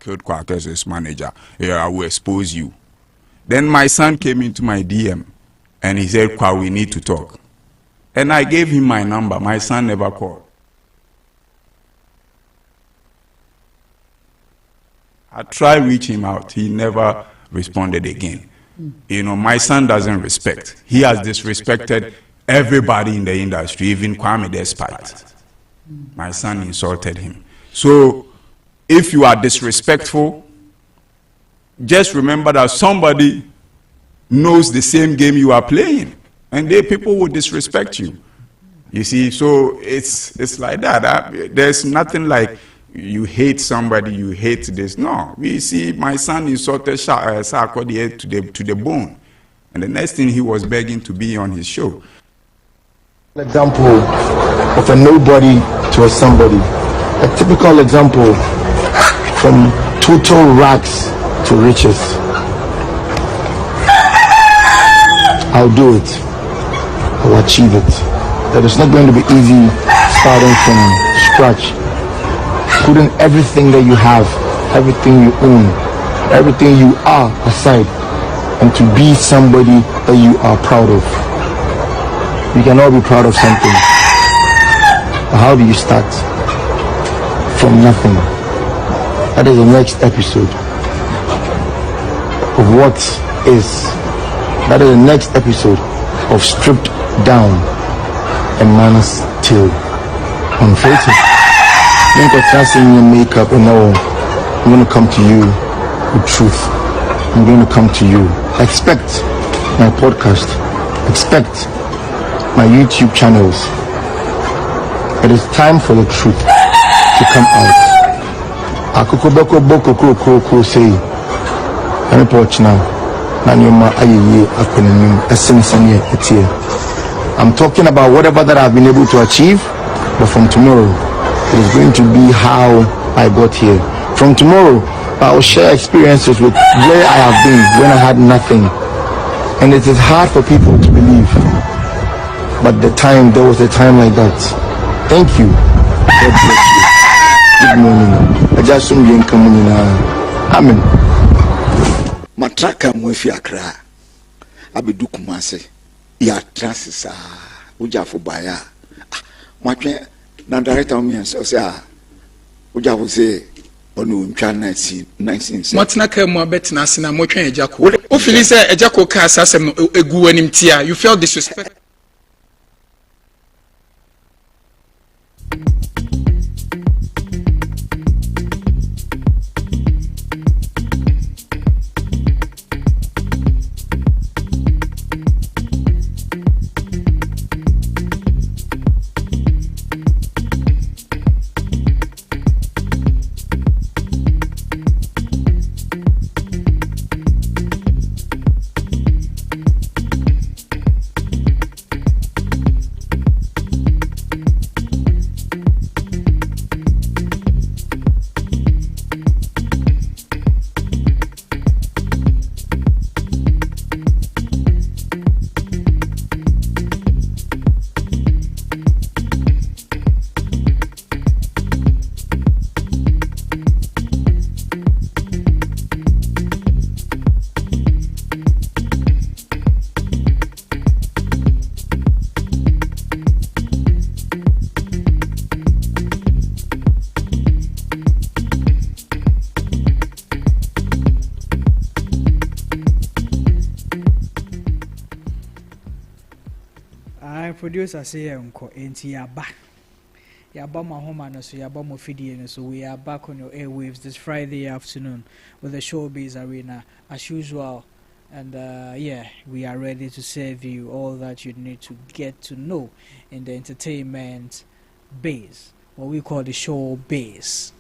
killed Kwaw Kese's manager. Yeah, I will expose you. Then my son came into my DM and he said, Kwaw, we need to talk. And I gave him my number. My son never called. I tried reaching him out. He never responded again. You know, my son doesn't respect. He has disrespected everybody in the industry, even Kwame despite. My son insulted him. So, if you are disrespectful, just remember that somebody knows the same game you are playing, and people will disrespect you. You see, so it's like that. There's nothing like you hate somebody, you hate this. No, we see my son insulted Sako to the bone, and the next thing he was begging to be on his show. An example of a nobody to a somebody. A typical example from total rags to riches. I'll do it. I'll achieve it. That is not going to be easy starting from scratch. Putting everything that you have, everything you own, everything you are aside, and to be somebody that you are proud of. You can all be proud of something. But how do you start? From nothing. That is the next episode of what is. That is the next episode of Stripped Down and Man's Tale. Unfiltered. Think of trusting your makeup and no, I'm going to come to you with truth. I'm going to come to you. Expect my podcast. Expect my YouTube channels. It is time for the truth to come out. Akukobeko boko kro say. Let me watch now. I'm talking about whatever that I've been able to achieve, but from tomorrow, it is going to be how I got here. From tomorrow, I will share experiences with where I have been when I had nothing. And it is hard for people to believe. But there was a time like that. Thank you. God bless you. Good morning. I just saw you coming in. Amen. Matraka mwefi akra. Abedu kumase. Ya transisa. Uja fubaya. Matwe na director mi say uja wo say onu ntwa 19 Matraka mu abetina ase na motwe ejako. O feel say ejako ka asasem no egu anim tia. You felt disrespect. Producer say unko enti yaba my home and so yaba mo fidie so we are back on your airwaves this Friday afternoon with the Showbiz Arena as usual, and yeah, we are ready to serve you all that you need to get to know in the entertainment base, what we call the Showbiz.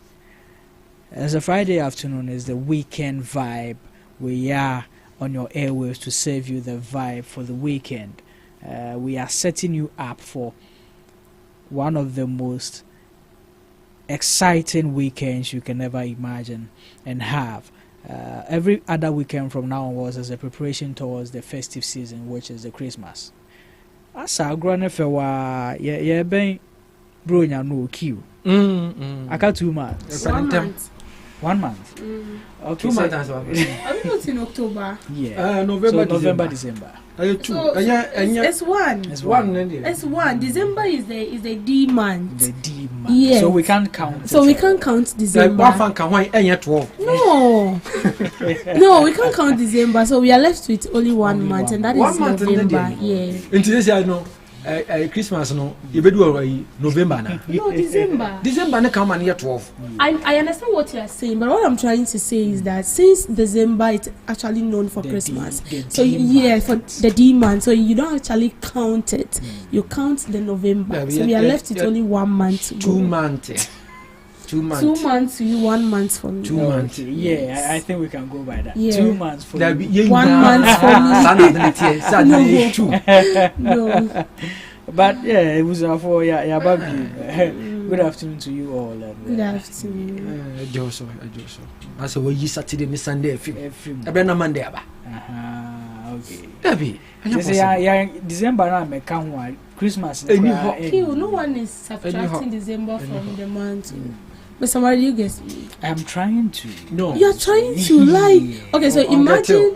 As a Friday afternoon is the weekend vibe, we are on your airwaves to serve you the vibe for the weekend. We are setting you up for one of the most exciting weekends you can ever imagine and have. Every other weekend from now onwards is a preparation towards the festive season, which is the Christmas. Asa grone fewa ye ben bro nya no queue. Aka 2 months. 1 month. Okay, 2 months. Are we not in October? Yeah. November, December. So it's one. It's one. It's one. December is the D month. The D month. Yes. So we can't count. So we can't count December. One can why 12. No. No, we can't count December. So we are left with only 1 month, and that is November. Yeah. In today's year, no. Christmas no, you be do November na. No, December. December na come and year 12. I understand what you are saying, but what I'm trying to say is that since December it's actually known for Christmas, so for the D month, so you don't actually count it. You count the November. Yeah, so we are left with only 1 month to 2 months. 2 months. 2 months to you, 1 month for me. 2 months. Yeah, I think we can go by that. Yeah. 2 months for you. 1 month for me. No. But yeah, it was for good afternoon to you all. Good afternoon. Joso. I said we Saturday and Sunday film. Abena Monday aba. Okay. Dabi. December na me kan Christmas. No one is subtracting December from the month. But somebody you guess me. I'm trying to. No. You are trying to like. Okay, so imagine.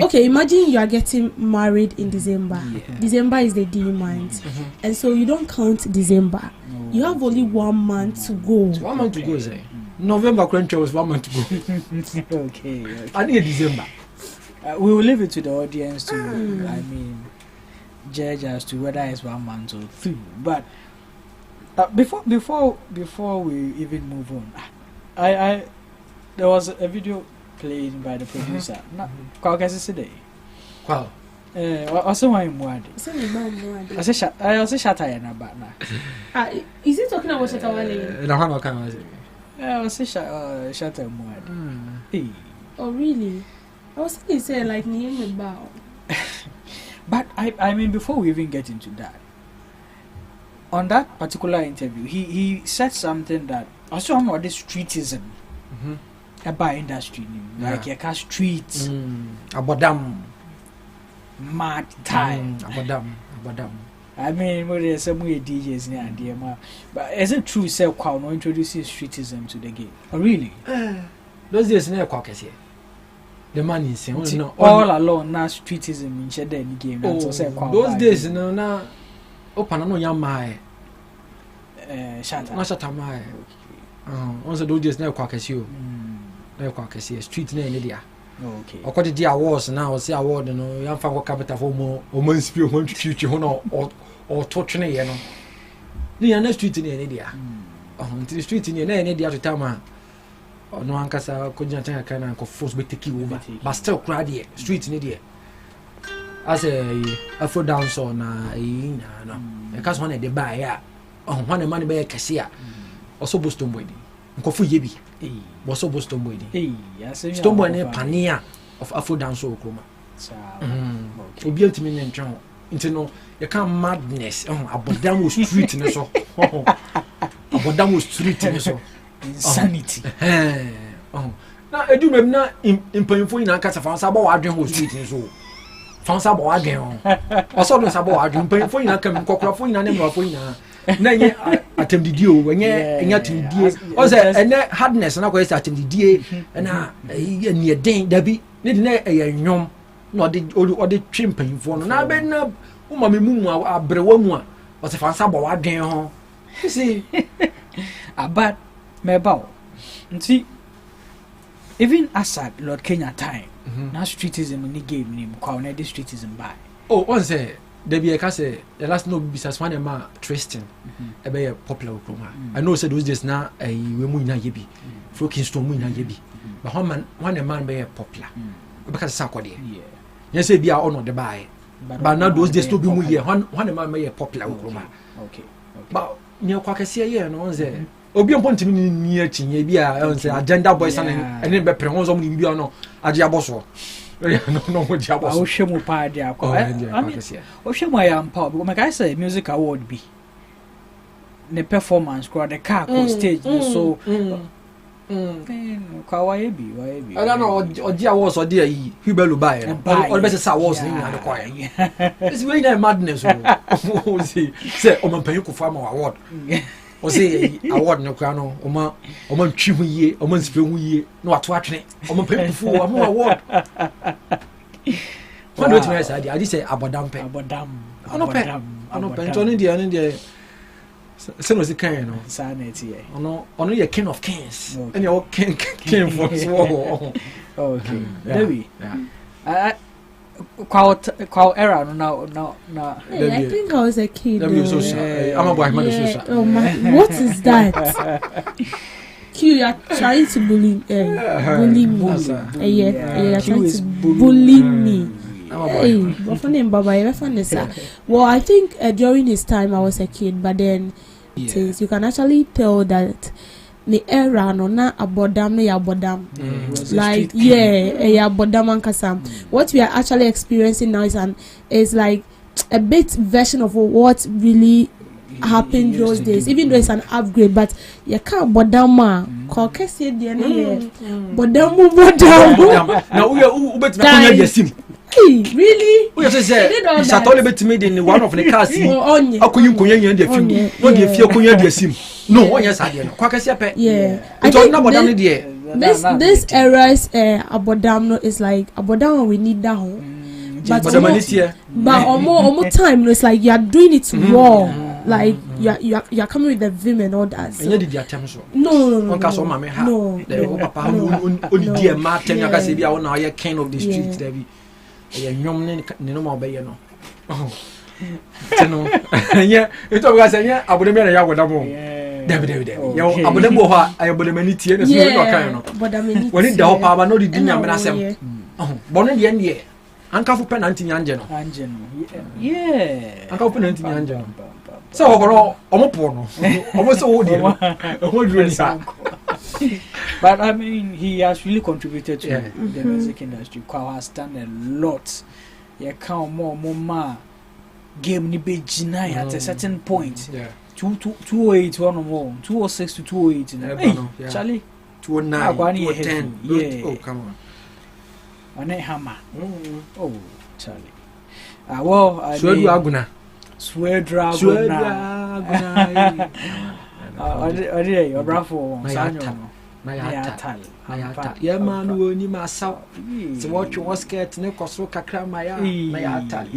Okay, imagine you are getting married in December. Yeah. December is the D month, and so you don't count December. No. You have only 1 month to go. 1 month to go, say. November currently was 1 month to go. Okay. I need December. We will leave it to the audience to. I mean, judge as to whether it's 1 month or 2, but. Before we even move on, there was a video played by the producer. Kwaw Kese today. Kwaw. Also why Mwadi. I say Shatta yana back now. Is he talking about Shatta Wale? No, how can I say? I say Shatta Mwadi. Oh really? I was thinking say like me about. But I mean before we even get into that. On that particular interview, he said something that I saw on this streetism about industry, like a streets, abodam, mad time, abodam. I mean, there's some way DJs near DMR, but is it true? Say Kwaw no introduces streetism to the game? Oh, really? Those days near Kwaw Kese. The man is saying all along now streetism in Shatta in the game. Those days no. Open no yamai. Shatta. Not Shatta mai. Once those days na Kwaw Kese o. Na Kwaw Kese street na ene okay. According to the awards now, say award no yam fa capital for mo man spill ho twitwi ho no or torture ye no. Ni na street na ene dia. The street na ene dia to time no ankasa ko janta kan na ko force be take over. But still crowd here street na dia. As a full dance on no. Because one de buy ya. One man be kese a. Also Boston boy. Nkofu yebi. Was so Boston boy. Stone boy ne pania of Afro dance okroma. Okay. Obi antimi ne ntwan. Nti no you can madness. Abodam street ne so. Abodam street ne so. Insanity. Na edu mem na impanyfo ina kasa fa sa ba wa adwen ho street ne so. Fansa bo adwen also no sabo adwen mpanyfo ina kam kokorafo ina ne mrafo ina na nye atemdidie o enye atemdidie o se ene hardness na ko ese atemdidie na ne den dabi ne de na enwom na ode twe mpanyfo no na be na uma memu abrewa mu a o se fansa bo adwen ho see abat mebao nti even aside Lord Kenya time now streetism in the game name Kwaw na this streetism by one say there be a case the last no business one ma Tristan e be popular okroma I know say those days na we mu ina yebi fro Kingston mu ina yebi but one man be popular because sa kwode yes say bia ono de buy but now those days to be mu here one man be popular okroma okay but me Kwaw Kese here no say obi mpont mi ni achinye bia say agenda boys and be pre won zo mu bia no age aboso no mo dia aboso o hwemu pa dia akọ o hwemu ayampa because my guy say music award bi the performance crowd the car on stage so Kwaw why be I don't know oji awards or there yi hibelu buy or be say awards ni na the choir it's really that madness o see say o man pan ku fa ma award say award no crown oma twi hu ye oma nspe hu ye no ato atwene oma pemfu oma award what do you mean say I say abodampe ono pe ntoni dia se no se kan no sanity ono ye king of kings and your king for so okay Debbie Kwaw era no I think I was a kid. I'm a boy, oh my, what is that? Q, you're trying to bully me. You're trying to bully me. Hey, what's your name, Baba? Well, I think during his time I was a kid, but then things you can actually tell that the era no na abodam no ya abodam like ya abodam ankasa. What we are actually experiencing now is like a bit version of what really happened those days, even though it's an upgrade, but you can't bodama Kwaw Kese the bodamu now we bet me really? We just say Shatta Wale bet me in one of the cars. Akuyin kunya the film. No the fear kunya the sim. No, one yes I Kwaw Kese pe. Yeah. I think this era's abodam is like abodam we need that home. But almost time it's like you are doing it raw. Like you are coming with the vim and all that. So. Did the attempt no. Papa only dear Martin Yakasi be now you king of the streets there be. No more bay no. Yeah, it was a abodem ya wadamo. David. Yo abodem ha abodemaniti and so no kind. When it the power no di dinya menasem. Bonne the end anka fu penalty nyanje no. Yeah. Anka fu penalty nyanje no. So omo po no. Omo so odi no. Omo duro ni But I mean, he has really contributed to the music industry. Kwaw has done a lot. You count more game ni be jinai at a certain point. 208 one or more, 206 to 208. Hey, Charlie, 209, 210. Yeah. Oh, come on. Ane hammer. Oh, Charlie. Well, I swear you aguna. Swear draguna. Your bravo. Mayatal. Yeah, man, we need my soul. So, what you was scared no coso kakra maya. Mayatal.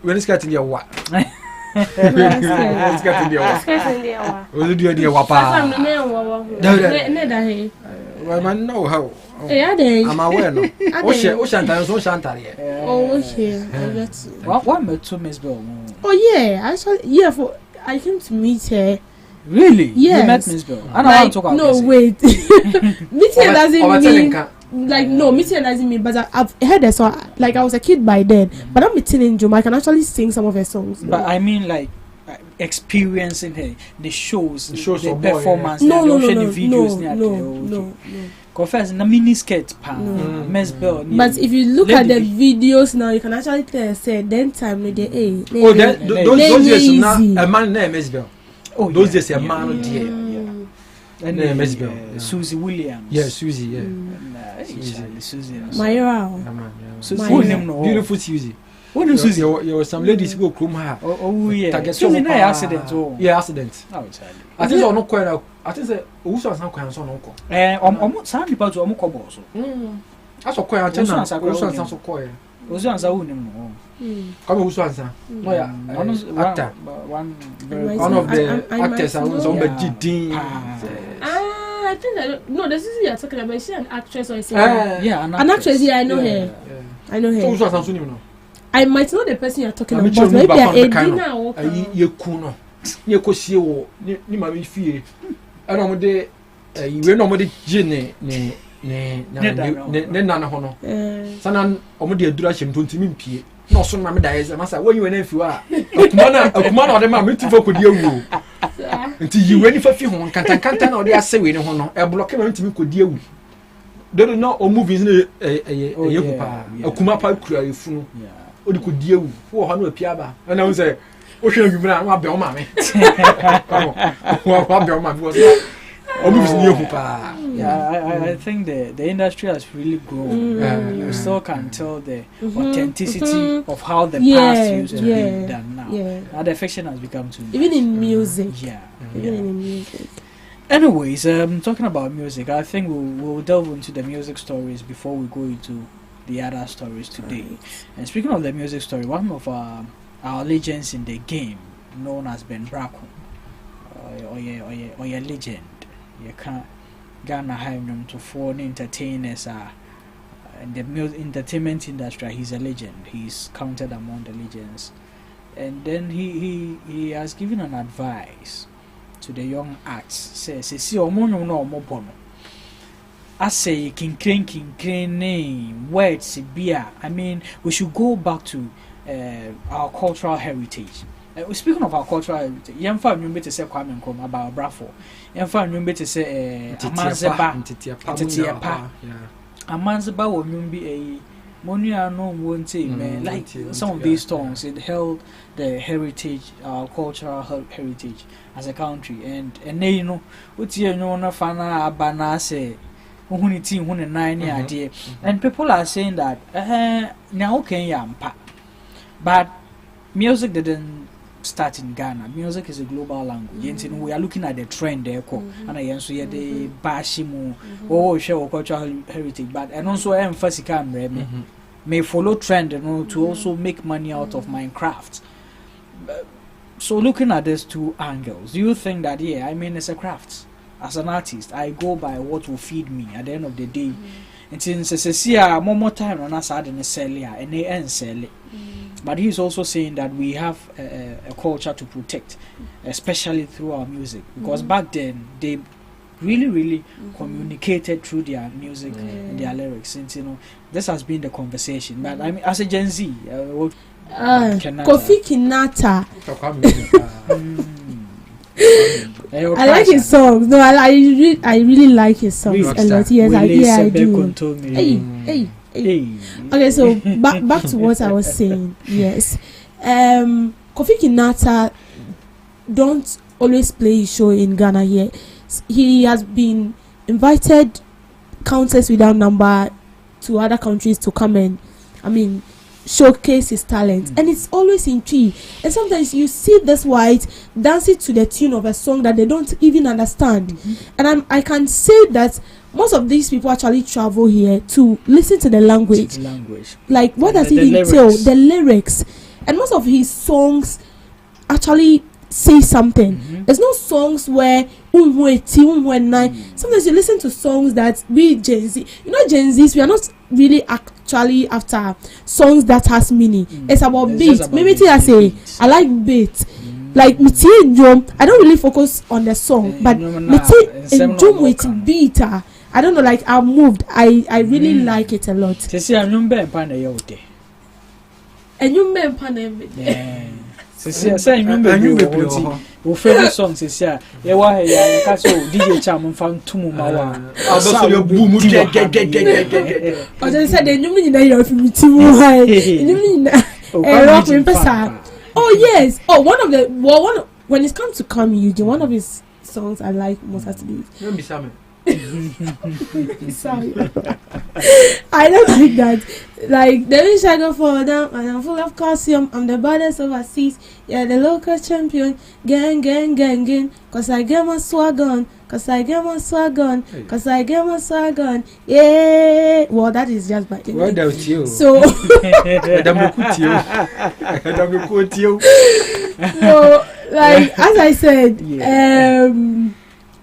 When it's getting your what? It's getting your what? Will you do your wapa? Well, man, know how. I'm aware. No, Ocean, so Shantari. Oh, okay. What met to Miss Bell? Oh, yeah, actually, I came to meet her. Really? Yes. You met Miss Bell? I don't want to talk about no, wait. Meeting her doesn't mean like no, meeting her doesn't mean. But I've heard her song. Like I was a kid by then, but I'm meeting in Juma. I can actually sing some of her songs. But I mean, like experiencing her, the shows, the performance, no. Confess, na mini skirt, Miss Bell. But if you look at the videos now, you can actually tell. Say then time with the those years now, a man named Miss Bell. Oh, those days a man dear. And Miss Bell, Susie Williams. Yeah, Susie. Yeah. Susie. Myra. Beautiful Susie. What is Susie? There were some ladies who come here. Oh yeah. Susie na accident. Yeah, accident. Oh, Charlie. I think so no quite. I think say who so san kwan so no ko. Omo san nipa to omo ko bo so. Aso kwan a tena. Who so san so ko e. Who so san wo nim no. Come who so san. No ya. Actor. One of the actors I was on the GD. I think that no, this is you're talking about. Is she an actress or is she? Yeah, an actress. Yeah, I know her. I know her. Who so san so nim no. I might know the person you're talking about. Maybe a dinner or you kuno. You ko sie wo ni ma mi fie. Ana mo de we no mo de je ne na ho no. Sana o mo de adura hyem tontimi mpie. Na so na me da yeze masa wo yi we na fi wa. Akuma na o de ma me tifo ko de awu. Nti yi we ni fa fi ho kanta na o de ase we ni ho no. E block ma ntimi ko de awu. Do no o movies ne ye ko pa. Akuma pa kura efunu. O de ko de awu. Wo ho na apia ba. Na wo say o hwe nwumra na abia o ma me. Wa abia o ma me was I think the industry has really grown. You still can tell the authenticity of how the past used to be done now. now. Yeah. And the affection has become too much. Even in music. Yeah. Even in music. Anyways, talking about music, I think we'll delve into the music stories before we go into the other stories today. And speaking of the music story, one of our legends in the game, known as Ben Braco, or your legend, you can't Ghana him to foreign entertainers in the entertainment industry. He's a legend. He's counted among the legends. And then he has given an advice to the young acts. Says, "See, omono no omobono. I say, kinkren name words beer. I mean, we should go back to our cultural heritage." Speaking of our cultural heritage, yemfa nyumbe te se Kwame Nkrumah about Brafo. Yemfa nyumbe te se Amanzeba. Amanzeba wo nyumbi Monia no won't say man, like some of these songs, it held the heritage, our cultural heritage as a country. And you know, what you know na fana abana say uhuniti hune nine idea. And people are saying that now okay yampa. But music didn't start in Ghana. Music is a global language. And we are looking at the trend there. And I answer the bashimu show cultural heritage, but and also emphasis may follow trend to also make money out of Minecraft. So looking at these two angles, do you think that I mean it's a craft? As an artist, I go by what will feed me at the end of the day. And since more time on us and they end sell it. But he's also saying that we have a culture to protect, especially through our music, because back then they really communicated through their music and their lyrics. And this has been the conversation. But I mean, as a Gen Z, Kofi Kinata. I like his songs. No, I really like his songs a lot. Yes, I do. Hey. Okay, so back to what I was saying. Yes, Kofi Kinata don't always play his show in Ghana here. He has been invited countless without number to other countries to come and showcase his talent, and it's always in key. And sometimes you see this white dancing to the tune of a song that they don't even understand. And I can say that most of these people actually travel here to listen to the language. Like, what does it entail? The lyrics. And most of his songs actually say something. There's no songs where sometimes you listen to songs that we Gen Z, Gen Zs, we are not really actually after songs that has meaning. It's about beat. Maybe I like beat. Like I don't really focus on the song, but with beat. I don't know, like I'm moved. I really like it a lot. Your favorite songs is DJ Cham found two more. Oh yes. When it comes to Come Eugene, one of his songs I like most has to be. Sorry. I don't like that. Like, the wish I go for them, and I'm full of calcium. I'm the baddest overseas. Yeah, the local champion. Gang. Cause I get my swag on. Yeah. Well, that is just by well, that's you. So, so, like, as I said,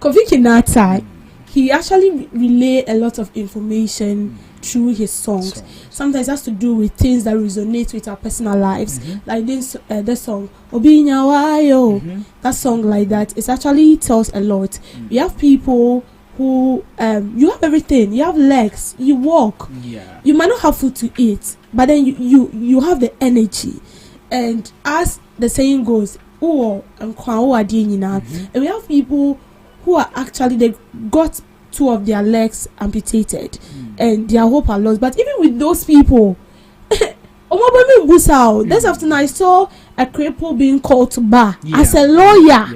Kofi Kinata, he actually relay a lot of information through his songs. Sometimes it has to do with things that resonate with our personal lives. Like this song, Obinya Wayo. That song like that, it actually tells a lot. We have people who, you have everything. You have legs, you walk. You might not have food to eat, but then you have the energy. And as the saying goes, and we have people who are actually, they got two of their legs amputated and their hope are lost. But even with those people, this afternoon I saw a cripple being called to bar as a lawyer.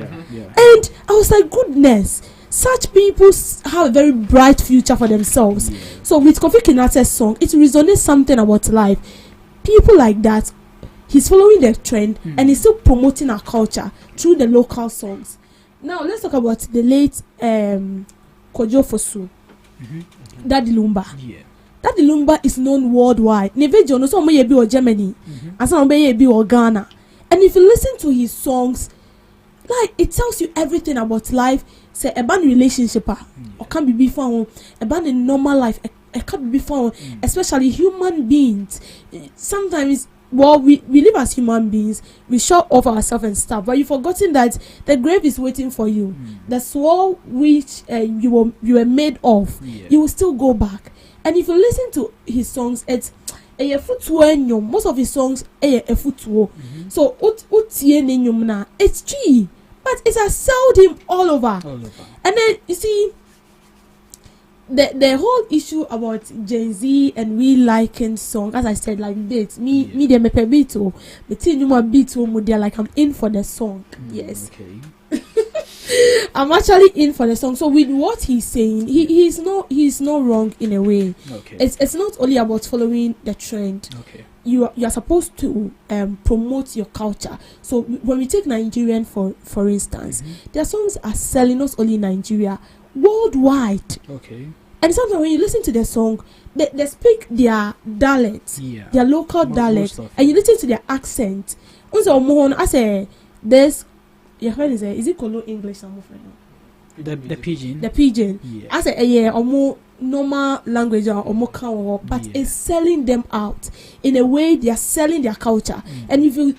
And I was like, goodness, such people have a very bright future for themselves. So with Kofi Kinata's song, it resonates something about life. People like that, he's following the trend and he's still promoting our culture through the local songs. Now let's talk about the late Kwadwo Daddy Lumba. Yeah. Daddy Lumba is known worldwide. Nevejo no so be or Germany, and some be or Ghana. And if you listen to his songs, like it tells you everything about life. Say a bad relationship or can be found a bad in normal life. It can't be found, especially human beings. Sometimes, well, we live as human beings. We show off ourselves and stuff, but you've forgotten that the grave is waiting for you. The soul which you were made of, you will still go back. And if you listen to his songs, it's a footwear. Most of his songs a footwear. So it's true, but it has sold him all over. And then you see the whole issue about Gen Z and we liking song, as I said, like beats. Me them a beat or the thing you want beat or they're like I'm in for the song. Yes. Okay. I'm actually in for the song. So with what he's saying, he's not wrong in a way. Okay. It's not only about following the trend. Okay. You are supposed to promote your culture. So when we take Nigerian for instance, their songs are selling not only in Nigeria, worldwide. Okay. And sometimes when you listen to their song, they speak their dialect, their local dialect, and you listen to their accent. Also, I say there's your friend is it Kolo English? The pidgin. The pidgin. Yeah. I say or more normal language or more common, but it's selling them out in a way. They are selling their culture. And if you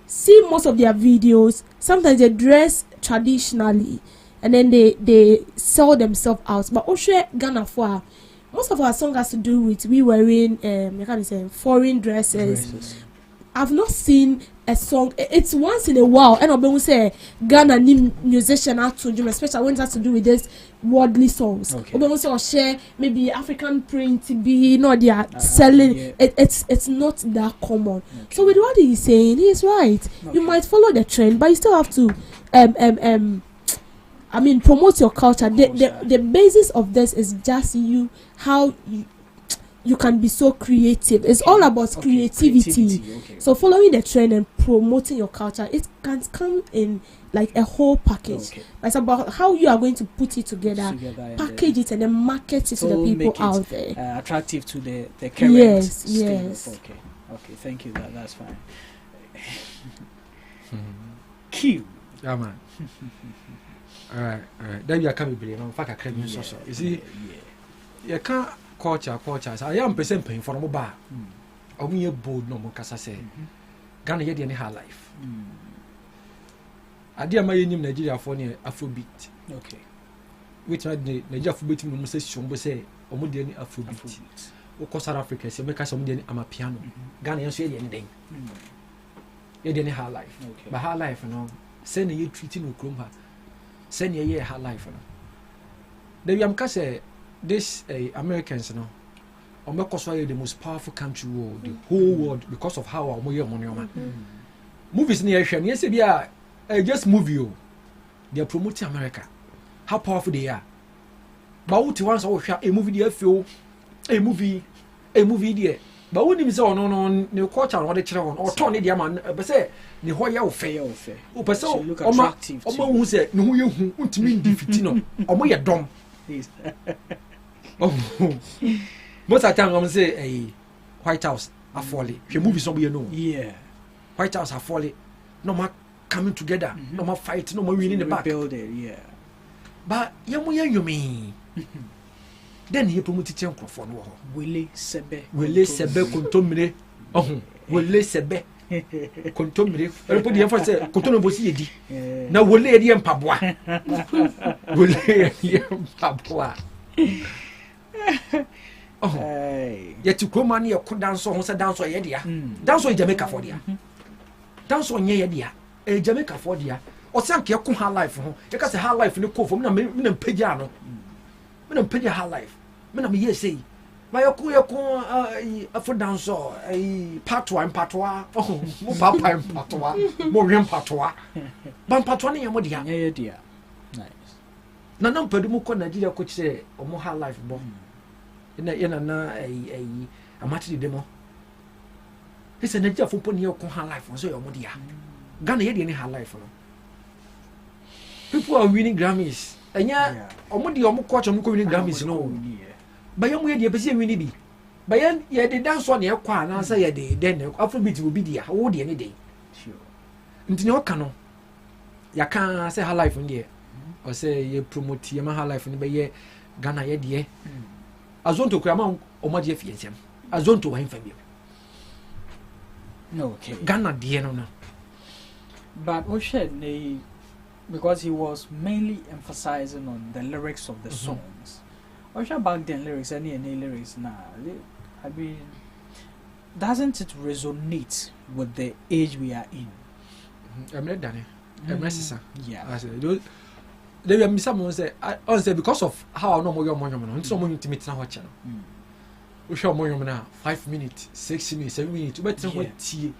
see most of their videos, sometimes they dress traditionally and then they sell themselves out. But also Ghana for most of our songs has to do with we wearing you can say foreign dresses. I've not seen a song. It's once in a while, and I'll be say Ghana musician out to do, especially when it has to do with this worldly songs. Okay. Or share maybe African print be they are selling. It's not that common. Okay. So with what he's saying, he's right. Okay. You might follow the trend, but you still have to promote your culture. The basis of this is just how you can be so creative. It's all about creativity. Okay. So following the trend and promoting your culture, it can come in like a whole package. Okay. It's about how you are going to put it together package it, and then market it to the people out there. Attractive to the current. Yes. Okay. Thank you. That's fine. Q. Yeah, man. All right. Then you can be brave. I'm fucking crazy. You see, you can't. Culture. So I am person paying for no bar. We are bold no more cause I say Ghana yet any hard life. I dear my name Nigeria for near Afrobeat. Okay. Which I the Nigeria Afrobeat no say shombo say omo de any Afrobeat. O South Africa say make us omo de am piano. Ghana yan so ye anything. Ye de any hard life. Okay. But hard life no say you treating no krom ha. Say ye hard life no. Then am ka say this Americans America the most powerful country world, the whole world because of how our money movies near yes they are just movie they are promoting America, how powerful they are. But what once I share a movie there feel a movie there. But when you say no the culture or the children or turn the man but say the whole year fair oh but so look attractive who say no you won't mean defeat no or you dumb. Most of the time, I'm say White House are falling. The movie somebody know. Yeah. White House are falling. No more coming together. No more fight. No more winning the back. Yeah. But you mean. Then he promoted Chen Crawford. Wele Sebe Kontomire. Wele Sebe Kontomire. Everybody ever say Kontomire Bosi Edi. Now Wele Edi Mpabwa. Wele Edi Mpabwa. Yet to come on your dance on dance or yedia. Dance on Jamaica for dia. Dance on yedia. A Jamaica for dia. Or sank your high life. You can say high life in the cove from Minam Pediano. Minam Pedia high life. Minam yes say. My a foot dancer, a patois and patois. Oh, more papa and patois. More young patois. But patois and modia. Yeah, dear. Nice. Nanam Pedumuko Nigeria could say, or more high life bomb. In a match demo. It's a nature for putting your her life on so your modia. Ghana here any her life. People are winning Grammys. And yeah, omudi omukocha omuko winning Grammys no. But young way the person winning be. But yeah, the dance one here kwa na say yeah the then Afrobeat will be there. How the any day. Sure. Ntino kano. Ya kan say her life in there. Or say you promote your her life in the Ghana here there. Azonto krama omadi fiansem. Azonto wa infamia. No, okay. Ghana there no. But Oshed, because he was mainly emphasizing on the lyrics of the songs. Oshed back then lyrics, any lyrics now. I mean, doesn't it resonate with the age we are in? I'm not done. I'm necessary. Yeah. I said, there will be someone say, I say because of how I know your monument, so many intimate now watching. We shall monument now 5 minutes, 6 minutes, 7 minutes. But what tea?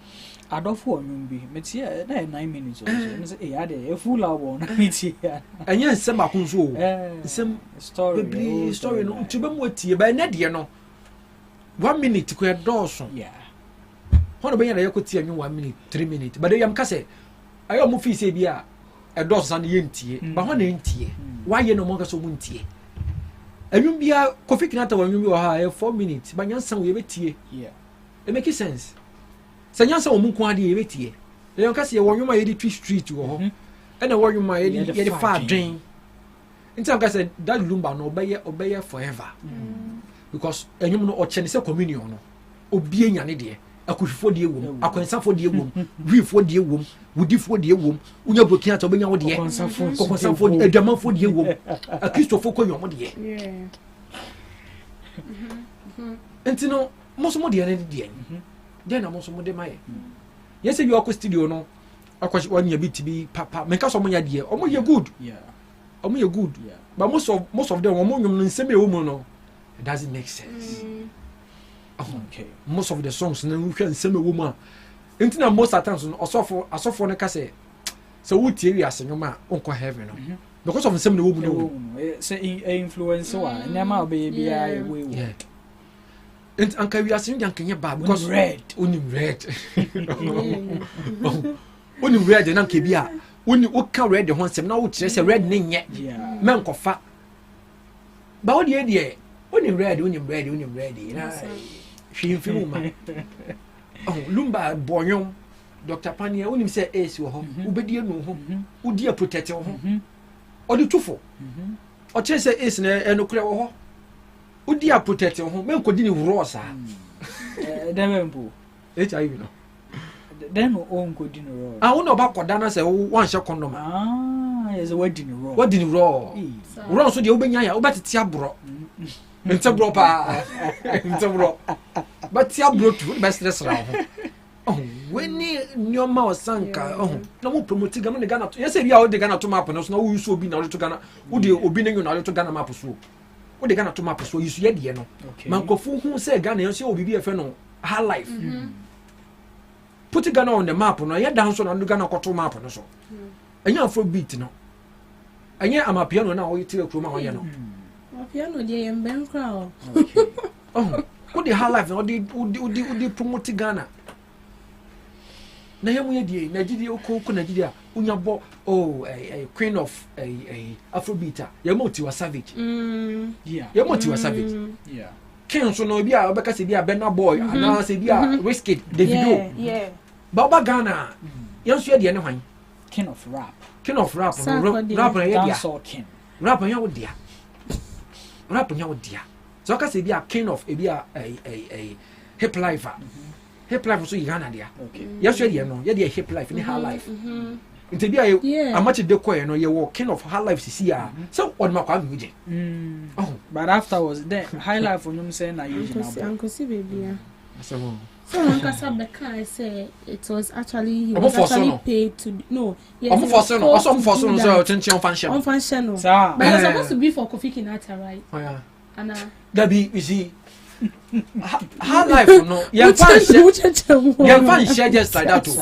I don't for you be. But yeah, 9 minutes. Say, a full hour. And yes, some are some story. No, to be more tea, but not you know. 1 minute to create doors. Yeah. How about you could tell me 1 minute, 3 minutes? But I am Casse. I almost feel say, yeah, a doors on the enti, but one enti. Why you no longer so winty? And you be a coffee canata when you are 4 minutes, but young son will be tea. Yeah. It makes sense. Sanyansa omunkwadi ebetie. Le yonka se wonyo ma yedi twist street wo ho. E na wonyo ma yedi fa dwen. Nti anka se that Lumba no obeye forever. Because enyum no oche ne se communion no. Obi enyane de. Akuhwifo de ewom, akwensafo de ewom, wifo de ewom, wudifo de ewom, unya brokin ata obenya wo de. Kokonsafo de adwamafo de ewom. Akristofo konyo mo de. Yeah. Nti no moso de ne de. Then I'm also more my. Yes, you are studio no. Of course, 1 year BTB, papa. Make us some idea. Oh, you're good. Yeah. Oh, you're good. Yeah. But most of them, in same woman, no. It doesn't make sense. Okay. Most of the songs, no, we can same woman. Until most of the times, also for the cassette. So, what theory as your man, Uncle Heaven, because of the same woman, say influence, so I never baby. Yeah. And Uncle, we are seeing young Kenya bad because only red. Only red and Uncle Bia. Only what can red the one sem now, which is a red name yet. Man, fat. But what the idea? Only red. She feel man. Oh, Lumba, Boyon, Dr. Pania, only say ace or home, Ubedia no home, Udia protect your home. Or the two for. Or chase ace and no crowd. Udia protect your home, men continue rosa. Demembo. HIV no. Then own good in I wonder about Kodana say one shot condom. Ah, is a wedding raw. What did you raw? Raw so the Obenya, about Tiabro. Intabro pa. Intabro. But Tiabro to best restaurant. Oh, when your mouse sanka, oh, no more promoting Ghana. Yes, you are the Ghana to map, and no, you so be now to Ghana. Would you obey you now to Ghana map so? What they gonna to map so you see the no. Mankofu who say Ghana you say will be a friend her life. Put Ghana on the map no ya dance on Ghana koto map no so. Anya Afrobeat no. Anya am a piano na we tell kroma on no. Piano dey emben crowd. Oh, what the her life no dey promote Ghana. Na yemu ye die Nigeria ko Nigeria unya bo a queen of a Afrobeat ya moti wa savage yeah ya moti wa savage yeah king so no bia obeka se bia Burna Boy ana se bia Wizkid Davido yeah baba Ghana yanso ye de ne hwan king of rap rap na ye dia rap ya wo dia so ka se bia king of bia a hip life hip life so Ghana dia okay yanso ye de no ye de hip life ni her life It's a much de koy no you king of her life see ya so on ma kwa guje oh but afterwards then high life on you say na you uncle see baby so Nkasa Beka say it was actually he was actually paid to no yes so tension function but it's supposed to be for Kofi Kinata right oh yeah and Gabi you see her life no you fan share just like that too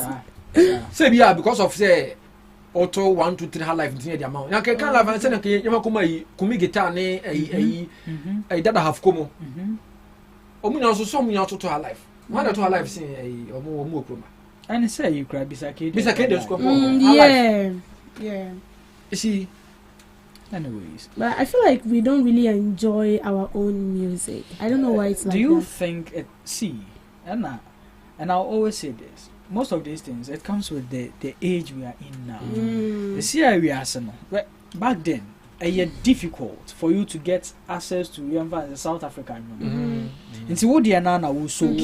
say yeah because of say auto 1 2 3 her life in the amount na can life and say na yema kuma yi kumi guitar ne dada half komo omu na so mu ya to her life Why not our life saying a more croma? And say you cry Bisaki. Yeah. You see. Anyways, but I feel like we don't really enjoy our own music. I don't know why it's like that. Do you think it? See, and I'll always say this. Most of these things, it comes with the age we are in now. The CI we are saying, back then, it's difficult for you to get access to the South African. Into what they are now so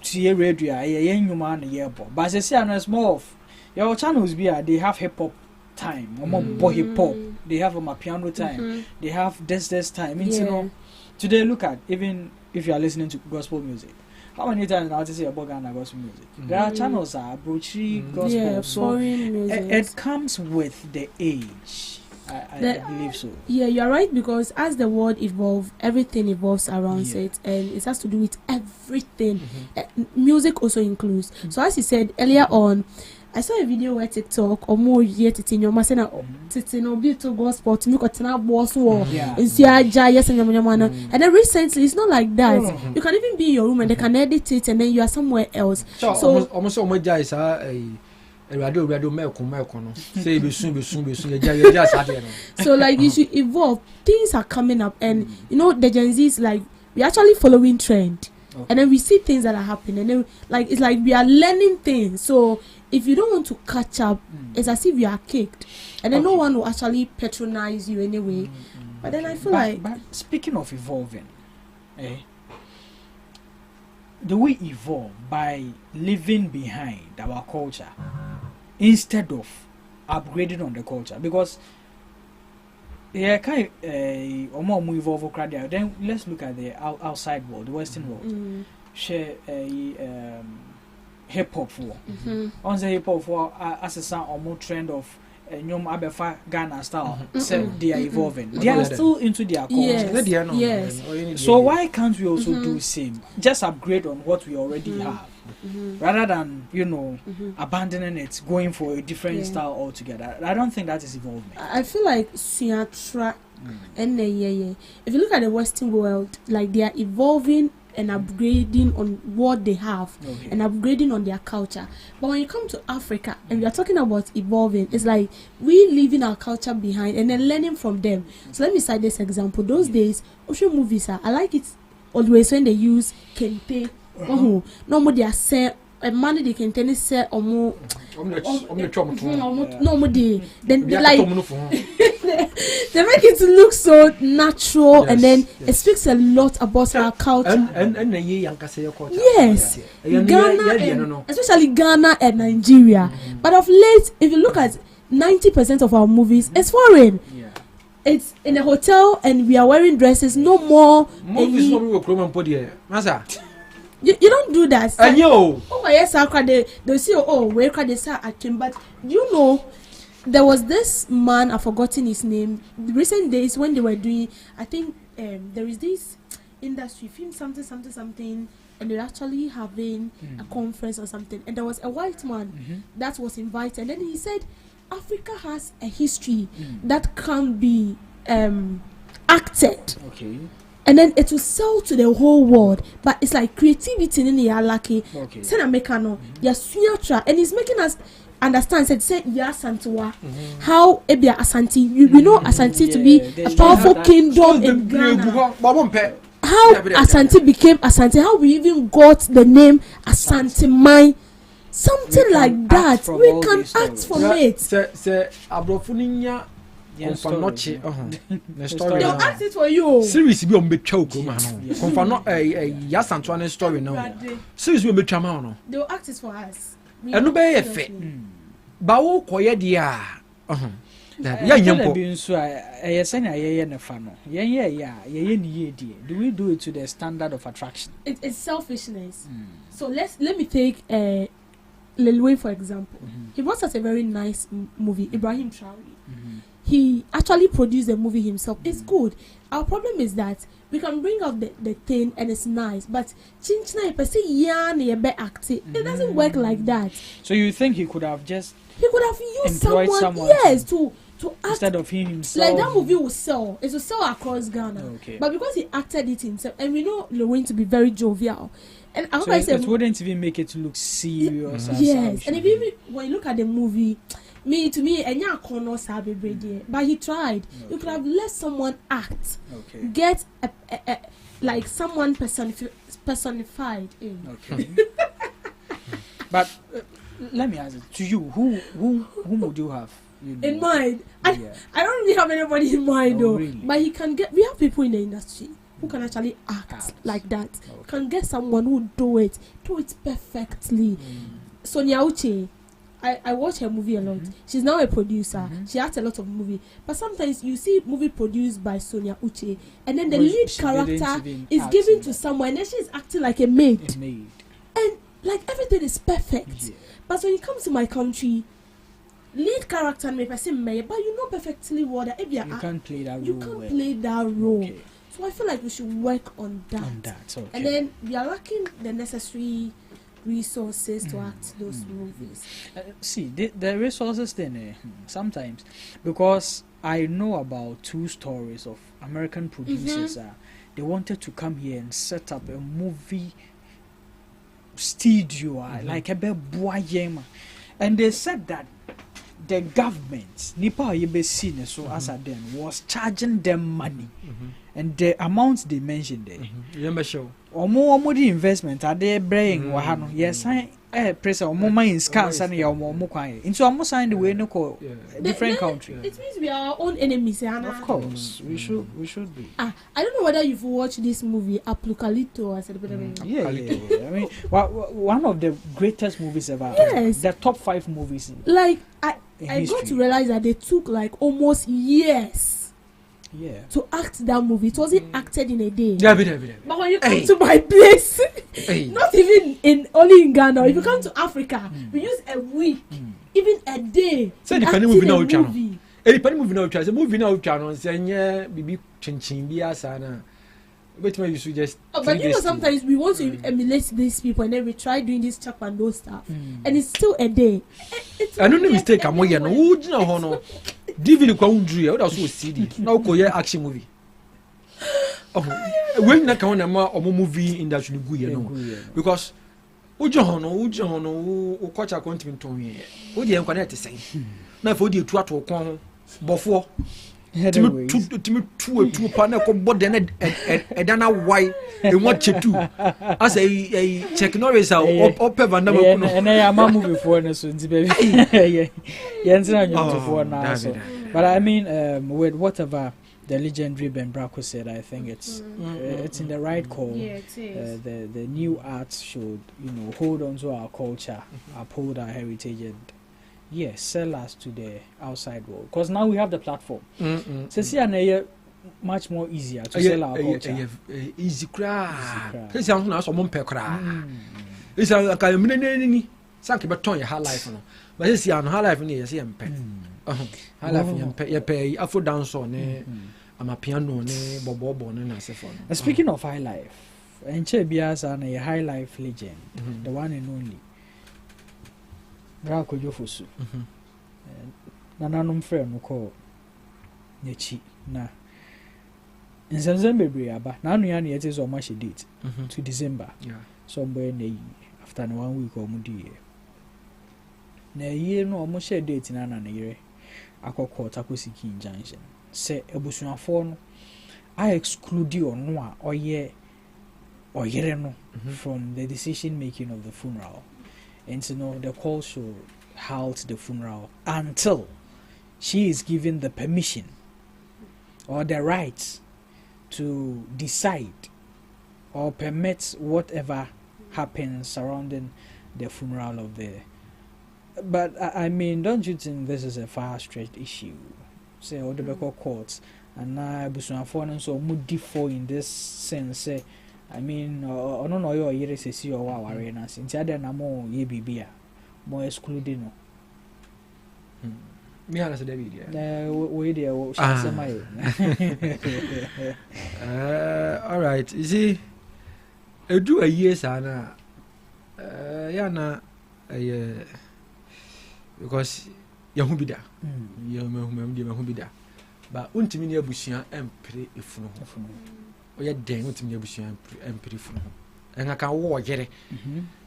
see radio, but I say it's more of your channels. They have hip hop time, more hip hop. They have a piano time. They have this time. You know, today look at even if you are listening to gospel music. How many times now to say about Ghana gospel music? There are channels that are broachy gospel, so it comes with the age. I believe so. Yeah, you're right, because as the world evolves, everything evolves around it, and it has to do with everything. Music also includes. So as you said earlier on, I saw a video where TikTok or more yet it's in your masena titino beautiful gospel to make a boss war and see yes and then recently it's not like that. You can even be in your room and they can edit it and then you are somewhere else. So almost is a radio milk no say be soon so like you should evolve. Things are coming up, and you know the Gen Z is like we're actually following trend. And then we see things that are happening, and then like it's like we are learning things. So if you don't want to catch up, it's as if you are kicked, and then no one will actually patronize you anyway. But then I feel but speaking of evolving, do we evolve by leaving behind our culture instead of upgrading on the culture? Because then let's look at the outside world, the Western world. Share a hip hop for on the hip hop for as a sound or more trend of Nyom Abefa Ghana style. They are evolving. They are still into their culture. Yes. So why can't we also do the same? Just upgrade on what we already have, rather than abandoning it, going for a different style altogether. I don't think that is evolving. I feel like Sinatra and if you look at the Western world, like they are evolving and upgrading on what they have and upgrading on their culture. But when you come to Africa and we are talking about evolving, it's like we leaving our culture behind and then learning from them. So let me cite this example. Those days, ocean movies, I like it always when they use kente. No more they are saying a money they can tell say or more. Then they like they make it look so natural, and then it speaks a lot about our culture. Yes, Ghana, especially Ghana and Nigeria. But of late, if you look at 90% of our movies, it's foreign. It's in a hotel and we are wearing dresses. No more movies. You don't do that. Oh yes, they say where can they say acting? But you know, there was this man, I've forgotten his name. The recent days when they were doing, I think there is this industry film something, and they're actually having a conference or something. And there was a white man that was invited, and then he said, Africa has a history that can be acted. And then it will sell to the whole world. But it's like creativity in the Alaki. And he's making us understand. Say Santua. How Ebia Asante. We know Asante to be a powerful kingdom in Ghana. How Asante became Asante. How we even got the name Asante Mine. Something like that. We can act from it. They'll ask it for you. Series be on the choke, man. Confirm Yas Antoine story now. Series will be chamano. They'll act it for us. And no be a fit. Bawo koye dia. Do we do it to the standard of attraction? It's selfishness. So let me take Lil Wayne for example. He brought us a very nice movie, Ibrahim Traore. He actually produced the movie himself. It's good. Our problem is that we can bring out the thing and it's nice, but it doesn't work like that. So you think he could have used someone yes to act instead of him himself? Like that movie will sell. It will sell across Ghana. But because he acted it himself, and we know Lil Wayne to be very jovial, And so it wouldn't even make it look serious. Yes, and if even when you look at the movie, to me, but he tried. You could have let someone act, get like someone personified in. Okay. But let me ask it to you: who would you have in mind? I don't really have anybody in mind though. Really? But he can get. We have people in the industry who can actually act like that. Can get someone who do it perfectly. Sonia Uche. I watch her movie a lot. She's now a producer. She acts a lot of movie. But sometimes you see movie produced by Sonia Uche, and then the lead character is given to someone, and then she's acting like a maid. And like everything is perfect. Yeah. But when it comes to my country, lead character may person may, but you know perfectly what you can't play that role. You can't play that role. Okay. So I feel like we should work on that. Okay. And then we are lacking the necessary resources to act those movies. See, the resources then sometimes, because I know about 2 stories of American producers. They wanted to come here and set up a movie studio, like a boyema, and they said that the government, Nipa Yebe so as a then was charging them money, and the amounts they mentioned there. Or more the investment are they bringing Wahano? Yes, I press or more in scans and your more quiet. Into almost signed the way no call different country. It means we are our own enemies, Anna. Of course, we should be. I don't know whether you've watched this movie Apocalypto. I said, yeah. I mean, one of the greatest movies ever. Yes, the top 5 movies. Like I got to realize that they took like almost years. Yeah. To act that movie, it wasn't acted in a day. Yeah, but when you come to my place, not even only in Ghana. If you come to Africa, we use a week, even a day. So depending movie now, channel. Depending movie now, channel. The movie now, channel. Say bibi chinchin biya sana. But maybe you should just. But you know, sometimes we want to emulate these people, and then we try doing this chap and those stuff, and it's still a day. I don't know mistake. I'm going no. Who do you know? Divini kwa undri, what also CD. Now go action movie. When na kaona ma omo movie industry go ye no. Because ujo hono ukocha continue to me. Wo de enkwani ate sen. Na for de tu ato kon bofo. Timi tu pa na ko bode na edana why e want chetu. As a check Norris opeva na makuno. And I am movie for no so nti baby. But I mean, with whatever the legendary Ben Bracco said, I think it's in the right call. Yeah, it is. The new arts should, hold on to our culture, uphold our heritage, and sell us to the outside world. Because now we have the platform. So see, much more easier to sell our culture. Easy cry. This is not so much cry. It's a kind of mini. Sanki beton your high life, but this is high life in here. High life in pay Afro dance on I'm a piano, bobo, and Safo. Speaking of high life, and Chebias are a high life legend, the one and only Bracco Jofosu. Nananum friend will call Nechi. Na in December, now it is on much date to December. Somewhere after 1 week or more. Na year no almost share date in an year. Akoko Takusiki Junction. Say Ebusuafo no I exclude you on no or ye no from the decision making of the funeral. And the call should halt the funeral until she is given the permission or the right to decide or permit whatever happens surrounding the funeral of the. But I mean, don't you think this is a far-stretched issue? Say, all the local courts and now Busuafo so moody for in this sense. Say, I mean, I don't know your years to see or our arenas. In the other, more ye be more excluding. Me has a David. We there. All right. You see, I do a year, Anna. Yana, because you be there. You be there. But ultimately, you bushia and pray if no. Or your dang ultimately bushia and pray for no. and I can walk it.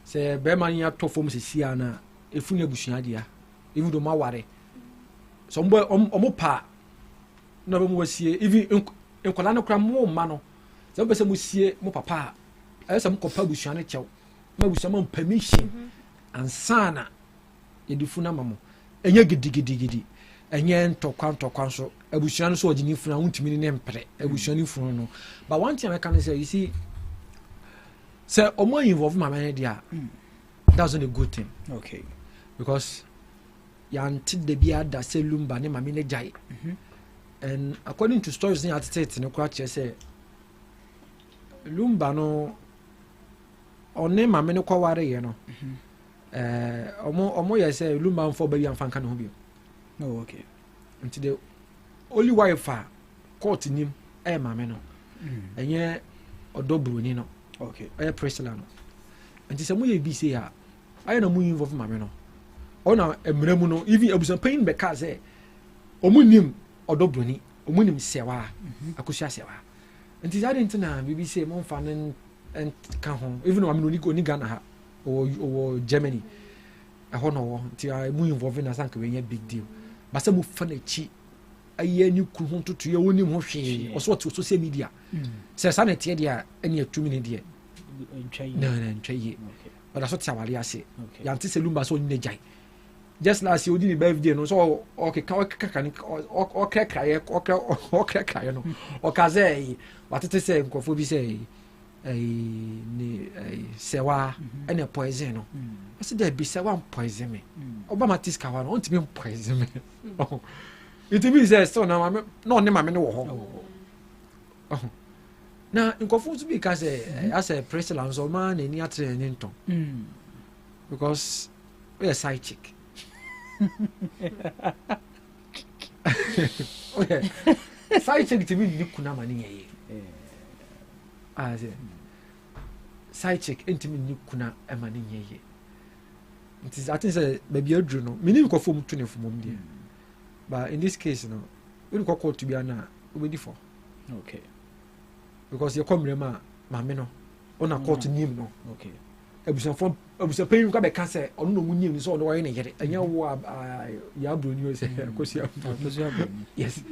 Say, Beman, you have to form Siana, if you never idea, even though my worry. Somewhere on pa. No one was here, even in Colano Cram more mano. Some person will see more papa. I some compare with Shana Chow, with some permission and sana. You do funamamo, and you get diggy. And yen to council, a bushan so the new front to me empire, a bushan funo. But one thing I can say, you see, sir, or more involved my idea. That's not a good thing. Okay. Because yan tid the beard that say Lumba name a minute jai. And according to stories in the States, no crutch say Lumba no or name a minute quaware, you know. Or more, say Lumba for baby and fan can hobby. Oh, okay. Until the only wife caught in him, mameno. And yeah, or Dobrunino. Okay. Preslano. And this is a way be say, I am moving of mameno. Oh, now a Mremuno, even I was a pain because Omunim or Dobruni, Omunim Sewa, Akusha Sewa. And this I didn't know, we say more fun and come home, even though I'm no Nigana or Germany. I don't know until I move involved in a big deal. But some funny cheat. A year new could to your own emotion or so to social media. Says sanity, dear, and yet 2 minutes, dear. No, but that's what Savalia say. Yantis Lumba so in the jai. Just last year, didn't birthday, no, so okay, or crack, or Kaze, what it is saying, Kofobi say. A sewa and a poison. I said there be sewa poison me. Obama Tiska want to be poison me. It means so now I'm not name I'm no. Now in confused because as a president or man in Yatra and Inton. Because we're a side chick. Okay. Side chick to me you couldn't money. I say, side chick intimate kuna emani ye. It is, I think, say maybe a journal. Meaning, go for 20 from Monday. But in this case, no, we go call to be an ready for. Okay. Because you come, mameno, on a court in him, no. Okay. I was a pain, come back, can't say, or no, we knew so no way, and you know, Yabru, you say, because you yes.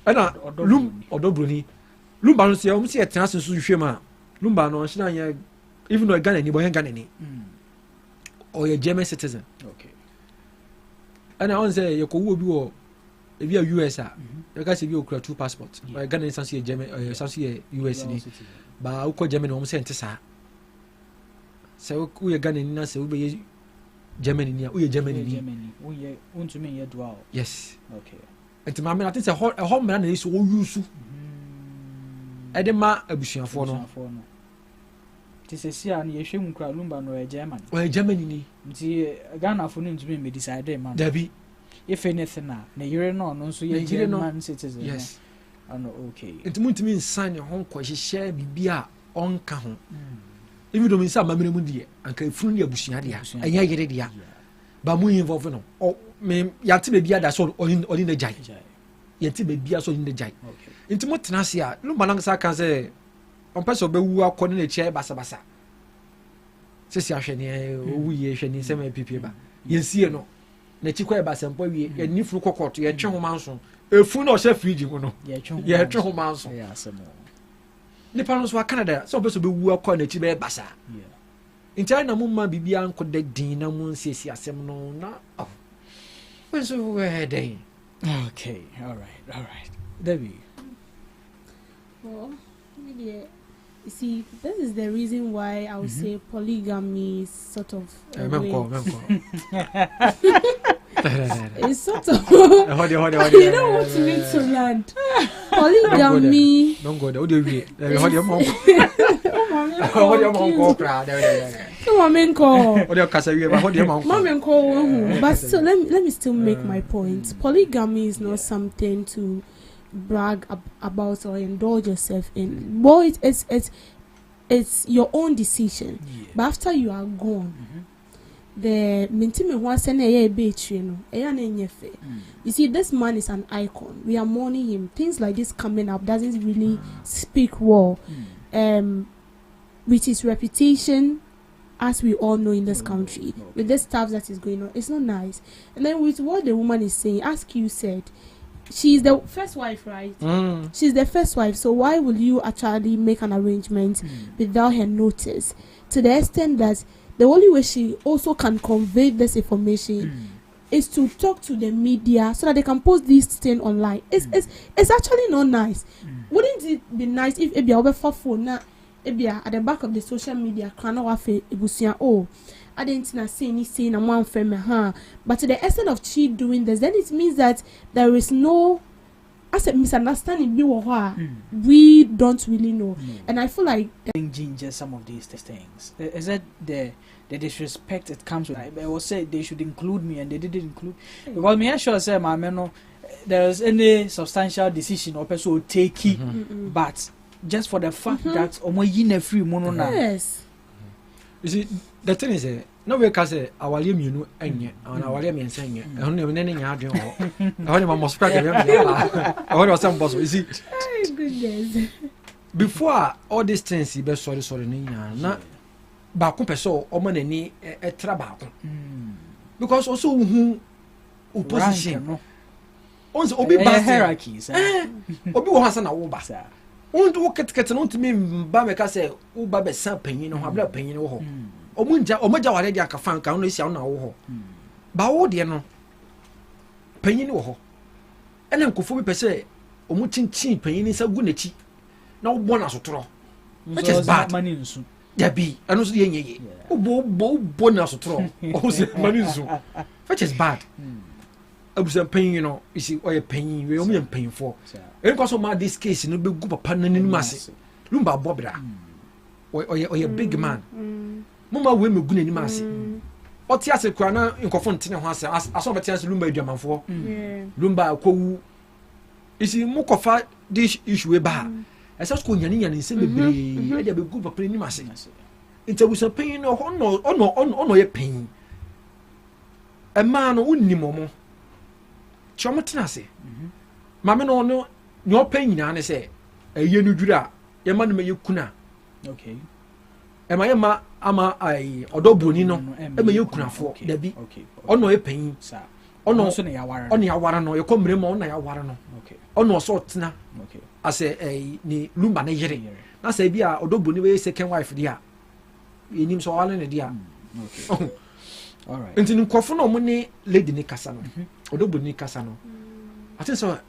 And Lum or Dobruni. Lumba no say almost a chance to shema. Lumba no shina even though a gun any boy gun any. Or a German citizen. Okay. And I want say you could be if you are US you guys if you create 2 passports. Or a gun in some German or some US but I call German almost sent sa. So we are gun in us will be Germany we are Germany. We want to mean your dwell. Yes. Okay. And to my man I think a home man is all useful. Edema abusian for no. This is here and you shouldn't cry Lumba no a German. Well, Germany. Ghana for him to be decided, man. Debbie. If anything, now, you're no, so you're German citizen. Yes. I know, okay. It won't mean sign your home question, share Bibia on Kahon. Even though in some Mammy and can fully abusiadia, and Yagia. But we involved no. Or may Yatibia that's all in the jai. Yatibia so in the jai. Okay. Into what Nasia, Lumbanangsa can say, on person be who are calling a chair basa. Says Yashani, we Shani, semi people. You see, no. Netikwa basa, and boy, a new fruit court, your chum manson, a fool or chef feeding, no. Yeah, chum manson. Yes, Nippons were Canada, supposed to be who are calling a chibe basa. In China, Mumma Bibian could the Dina Moon says Yasem no. Oh, when so were they? Okay, all right. Debbie. Well, you see, this is the reason why I would say polygamy is sort of it's sort of you don't want to need to land. Polygamy. Don't go there. What do you mean? Hold your mom. Come on, menko. What do you say? Hold your mom. Menko. But so let me still make my point. Polygamy is not something to brag about or indulge yourself in. Boy, it's your own decision. But after you are gone, the mentime wants a bit, you see, this man is an icon. We are mourning him. Things like this coming up doesn't really speak well. with his reputation, as we all know in this country, with the stuff that is going on, it's not nice. And then with what the woman is saying, as you said, she's the first wife, right? She's the first wife, so why will you actually make an arrangement without her notice? To the extent that the only way she also can convey this information is to talk to the media so that they can post this thing online. It's actually not nice. Wouldn't it be nice if Ebia over phone na Ebia at the back of the social media kana wafe ebusia oh I didn't say anything and one friend but to the extent of she doing this, then it means that there is no as a misunderstanding we don't really know. And I feel like ginger some of these things. Is that the disrespect it comes with? I will say they should include me, and they didn't include. Because me, I sure say, my man, there's any substantial decision or person will take it, but just for the fact that free mono na. Yes. You see, the thing is, no we can say our you and our limb and saying, I only have any idea. I only must crack I want some boss. You see, Goodness. Before all these things, you best sorry, na baako peso o man ani etra baako because also who opposition once obi ba hierarchies obi wo hasa na wo ba wo ketekete no ntimi ba meka se wo ba be san panyin no abla panyin wo ho omunja wale dia kafa nka no sia na wo ho ba wo de no panyin wo ho ene nkofo bi pese omu chinchin panyin sa gu nachi na wo bona sotoro which is bad money nsu Yabi, I don't see ye. Oh, bonus tro. Oh, manizu. Which is bad. I was paying, you know, you see, or you're paying, you're only paying for. And because of this case, you know, be good upon any massy. Lumba Bobra. Or you're a big man. Mama, women good any massy. Or Tiasa Crana in Cofontina House, I saw the chance Lumba German for. Lumba, you see, Mokofa, this issue bar. I saw school yanni and say, "Baby, I be good for playing massing." It's a pain or no, a pain. A man who ni momo. Chomatinase. Mamma no pain, and say, a yenu dura, your man may you kuna. Okay. Am I ama I or dobunino, and may you kuna for Debbie? Okay. Or no a pain, sir. Or no, only a warano, you come remon, I warano. Okay. Or no sort na. Okay. I say ni Lumba na yere. Na say bia odobo ni we second wife dia. Enim so wale na dia. Okay. All right. Enti nkofo na omo ni lady ni kasa no. Odobo ni kasa no. I think so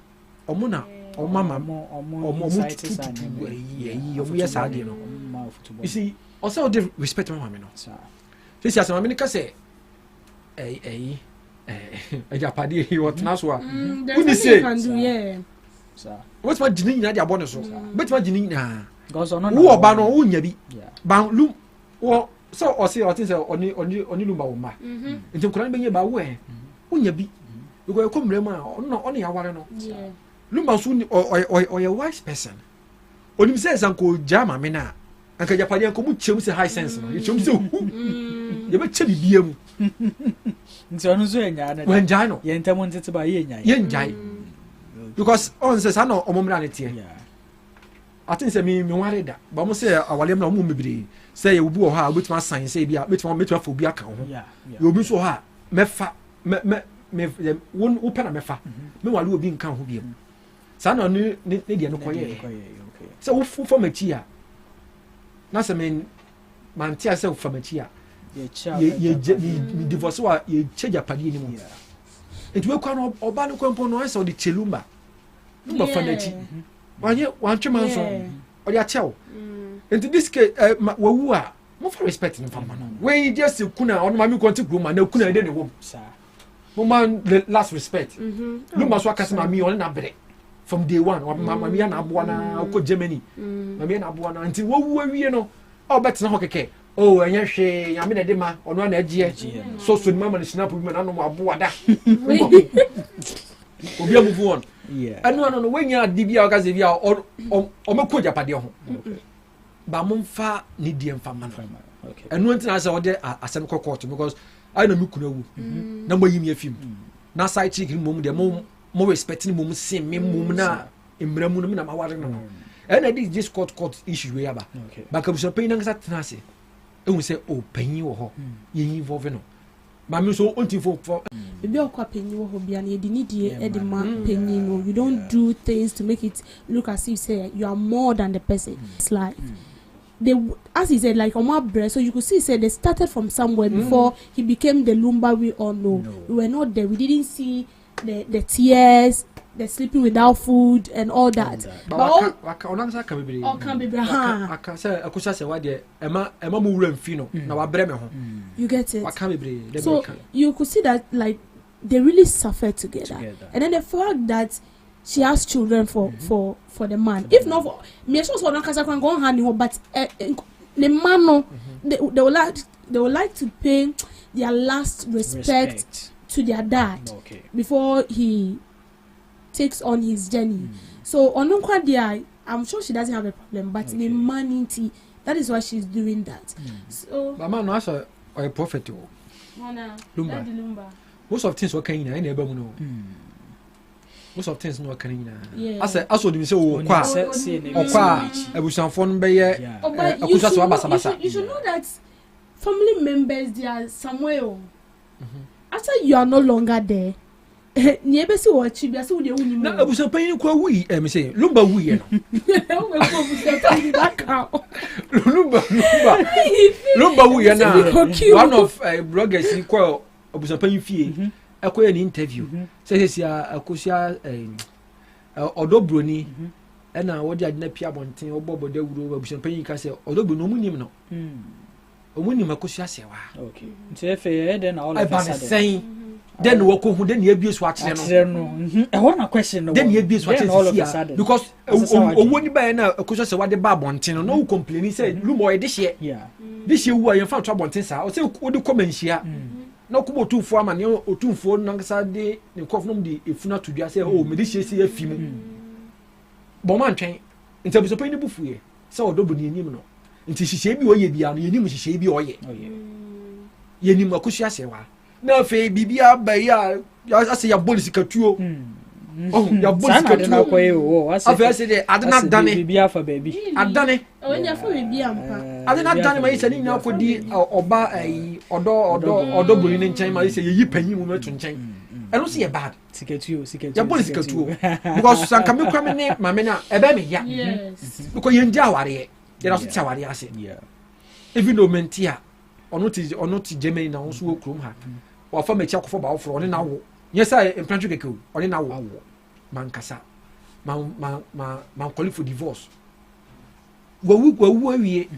omo na mama omo omo yes ade no. You see, also the respect my mama no. This is mama ni kase Japadi he what na so a. Who say? What's my genie na dia bonus so? But my genie na. Goes on. Who ba no wo nya bi. Ba lu wo so o say o tin say oni lumba wo ma. Nti nkura be nya ba wo wo nya bi. Because come rem a ono ya ware no. Lumba so o a wise person. Onim say sanko jama me na. Anka Japadi anko mu chem say high sense no. Chem say ye be che bibia mu. Nti onu so enya na. Wen jai no. Ye ntamu ntete ba ye nya. Ye njai. Because on says I know omomranity. I think say me worried that. But mo say awale na omo mebiri. Say you bu ha obetuma sign say bia betuma for bia ka ho. You obi so ha mefa me won open na mefa. Me wale obi nka ho bia. Sa na ne dia no koye. So wo fu for machi a. Na say me man tia say for machi a. Ye divorce wa ye change apadi ni mo. It will come up or ban components or the Chilumba. Lumba Fanachi. One chairman or your chow. Into this case, who are more for respecting from where you just kuna on my contact room and no kuna any woman, sir. Woman, the last respect. Lumba Swakasma me on a break from day one or Mamma Abuana or Germany. Mamma Abuana until what were we know? Oh, but it's not okay. Oh, and yes, I mean, a dema on one edge. So soon, Mamma is snap women. I know my boada. We'll move on. Yeah. I know when you are Dibia Gazivia or Makuja Padio. Bamumfa Nidian Famman. Okay. And one thing I saw there at some court because I know Mukuno. Number you me a film. Now, side chicken mum, the more respecting mum, same me mumna in Bremunam. and I did just court issue we aba but kabusa pain nangasa tenase e hu say oh panyin wo ho ye involve no mami so onti for maybe okwa panyin wo ho bia na ye di need e di ma panyin no you don't do things to make it look as if say you are more than the person. It's like they, as he said, like on my breast, so you could see, said they started from somewhere before he became the Lumba we all know. We were not there. We didn't see the tears, the sleeping without food, and all that. But all you get it. So you could see that like they really suffered together. And then the fact that she has children for the man. If not for me, she was not going hand, but the man, they would like to pay their last respect to their dad before he takes on his journey. So on Kwadwo, I'm sure she doesn't have a problem, but the man, that is why she's doing that. So, but man, also a prophet. Lumba. Most of things were coming in, I never know. Most of things no can I said also you say okwa ebusanfo no be akusa so abasa. You should know that family members they are somewhere. After you are no longer there, ni ebe si wo chi bia se wo de wuni na ebusanpan kwa wi me say Lumba wi Lumba wi na one of bloggers kwa ebusanpan fie akoye an interview say akosia odobroni na wodi adina pia bonten oboboda wuro abusanpan ka say odobroni omunim no omunim akosia sewa okay nti efe then all of us saying then wo ko hu then ye biesu akire no e wona question no then ye biesu akire because owoni ba na akosia sewa de ba bonten no wo complain say Lumba e de hye this year wo ayen fa twa bonten sa o say wo de komanhia na kubo tufu ama ne otumfo nangasa de ne kofnom de efuna tudua say oh me de hyesi afimu bo man twen ntabuso pani bufuye say odobo ne enim no nti hihye bi oye bia no enim hihye bi oye yenim akosia sewa na fe bibia ba ya ase ya police katuo oh ya police katuo afa se de adena dane bibia fa baby adane onya fa bibia mpa adena dane ma yise ni nya kodi oba odo buri ne nchen ma yise yi panyi mu metu nchen eno se ye bad sikatuo ya police katuo because sanka me kwa me ne ma me na ebe me ya because ye ndia aware ye na so tia aware ase even though mentia ono ti Germany na won so wo krom ha wa fa me chia kofo ba wo fro oni na wo yes I implant keke oni na wo man kasa man call for divorce wawu awie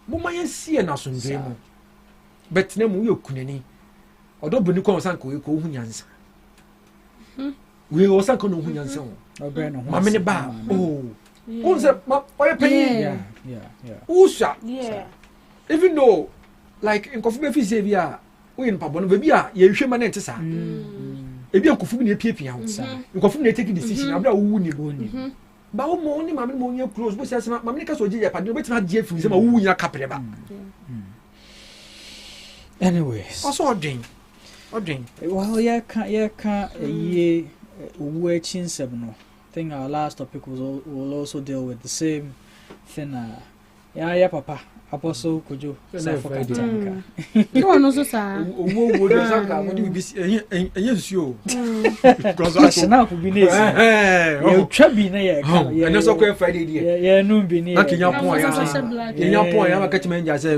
mo man yansie na so ndwe mo bet na mu yokunani odo buni ko san ko hu nyansa we o san ko no hu nyansa o ma me ne ba oh unse ma oye pay usha even though like in kofu be fi se bia we in pabo no be bia ye hwe ma na ntesa ebi ankofu ne piepia ho nkofu ne take decision abra wu ni ba wo mo ni mama mo nya close bo se asema mama ne ka so je ya pade betima je fi se ma wu nya kapre ba anyways also odin well yeah ka ye we chinsem no I think our last topic will also deal with the same thing yeah papa Apostle Kojo Safo Katanka. You are no so sir. Wo de sanka mo di bi enyensuo. Because I now could be nice. You twa bi na ye ka. And so ko Friday dey. Yeah no bi ni. Na kinya pon ya. Kinya pon ya ma ka chima nja say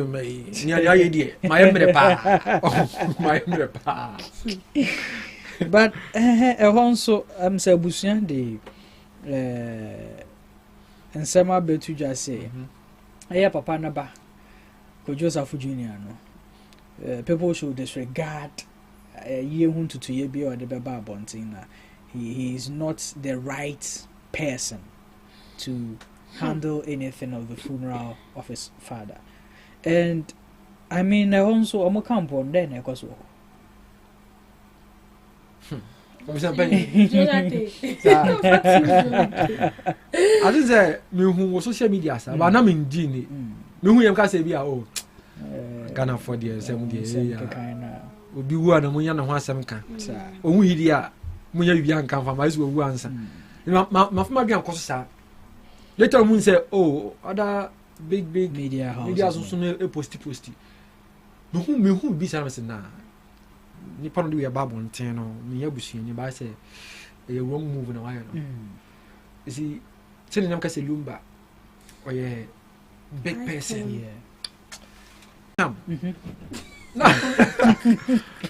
ni aye dey. Ma ye mre pa. Ma ye mre pa. But also say busuan de ensema betu dwa say. Aya papa na ba Kojo Safo Junior no people should disregard ye hu tutu ye bi or the baba bontin na he is not the right person to handle anything of the funeral of his father. And I mean also omo camp on there na ekoso I think that me who social media sa but na me ndi ni me hu yem ka say bia oh Ghana for the same day obi wu ana munya na ho asem ka ohu hidi a munya bibia nka fa ma isu wu ansa ma fama bi ankoso sa later on say oh other big media houses also no posty me who be say na ni pano we babo nten no me yabusu ni ba say a wrong move na why no you see say nyam ka say Lumba or yeah big person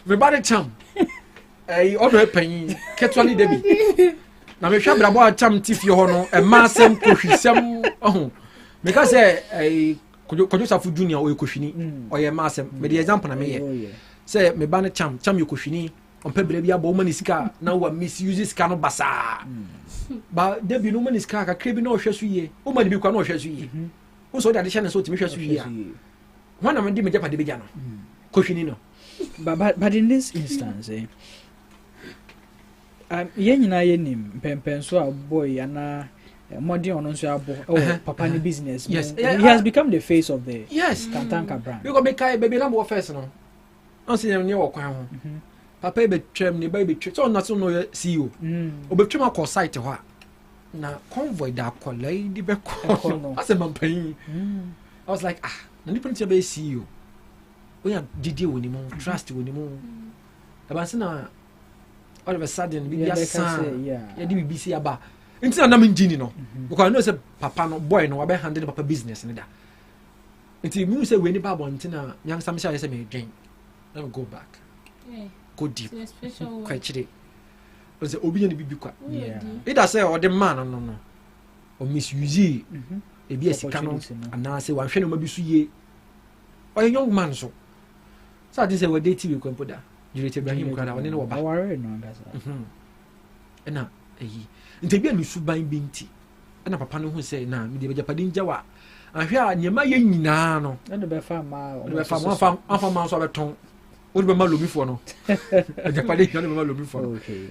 me body cham order penny ketwali debi na me hwa brabo acham tifie ho no e ma asem kohwisem Because Kwadwo Safo Junior or Koshini or your master, but the example I made say me ban cham you Koshini on Pebble Abo Manisca now what misuses Cano Bassa. But there be no manisca, a crib no shessuye, or might be no shessuye. Also, that addition is so to me shessuye. One of them did the beginner. Koshinino. But in this instance, yen na yenim pempenso a boy ana Modi on papa ni business. Yes, he has become the face of the Kantanka brand. You go make baby lamb first no. On see them near okwan ho. Papa be twem ni baby twem. So not so no CEO. Obetwem akọ site ho a. Na convoy da akọ di be ko. As a man pay. I was like na ni prince be CEO. We am didi woni mo, trust woni mo. Abanse na all of a sudden bibi asan. Ya di bibi si aba. Inti na engine no because I know say papa no boy no we handle papa business ni da. Inti me say we ni babo inti na nyang sam say me drink. Let me go back. Go deep. Quite chide. O say obi ni bibi kwa. It does say or the man no. O misuse e bi esika no ana say wan hwe no mabisu ye. O young man so. So I say we date we ko poda. Jure Ibrahim kwa na woni no ba. Aware no ngasa. Ena eyi ntebia ni suban binti ana papa no hu say na me de bejapade njawa ahwe a nyema ye nyina no na be fa ma afa ma so beton o be ma lobi fo no bejapade hwe no be ma lobi fo no okay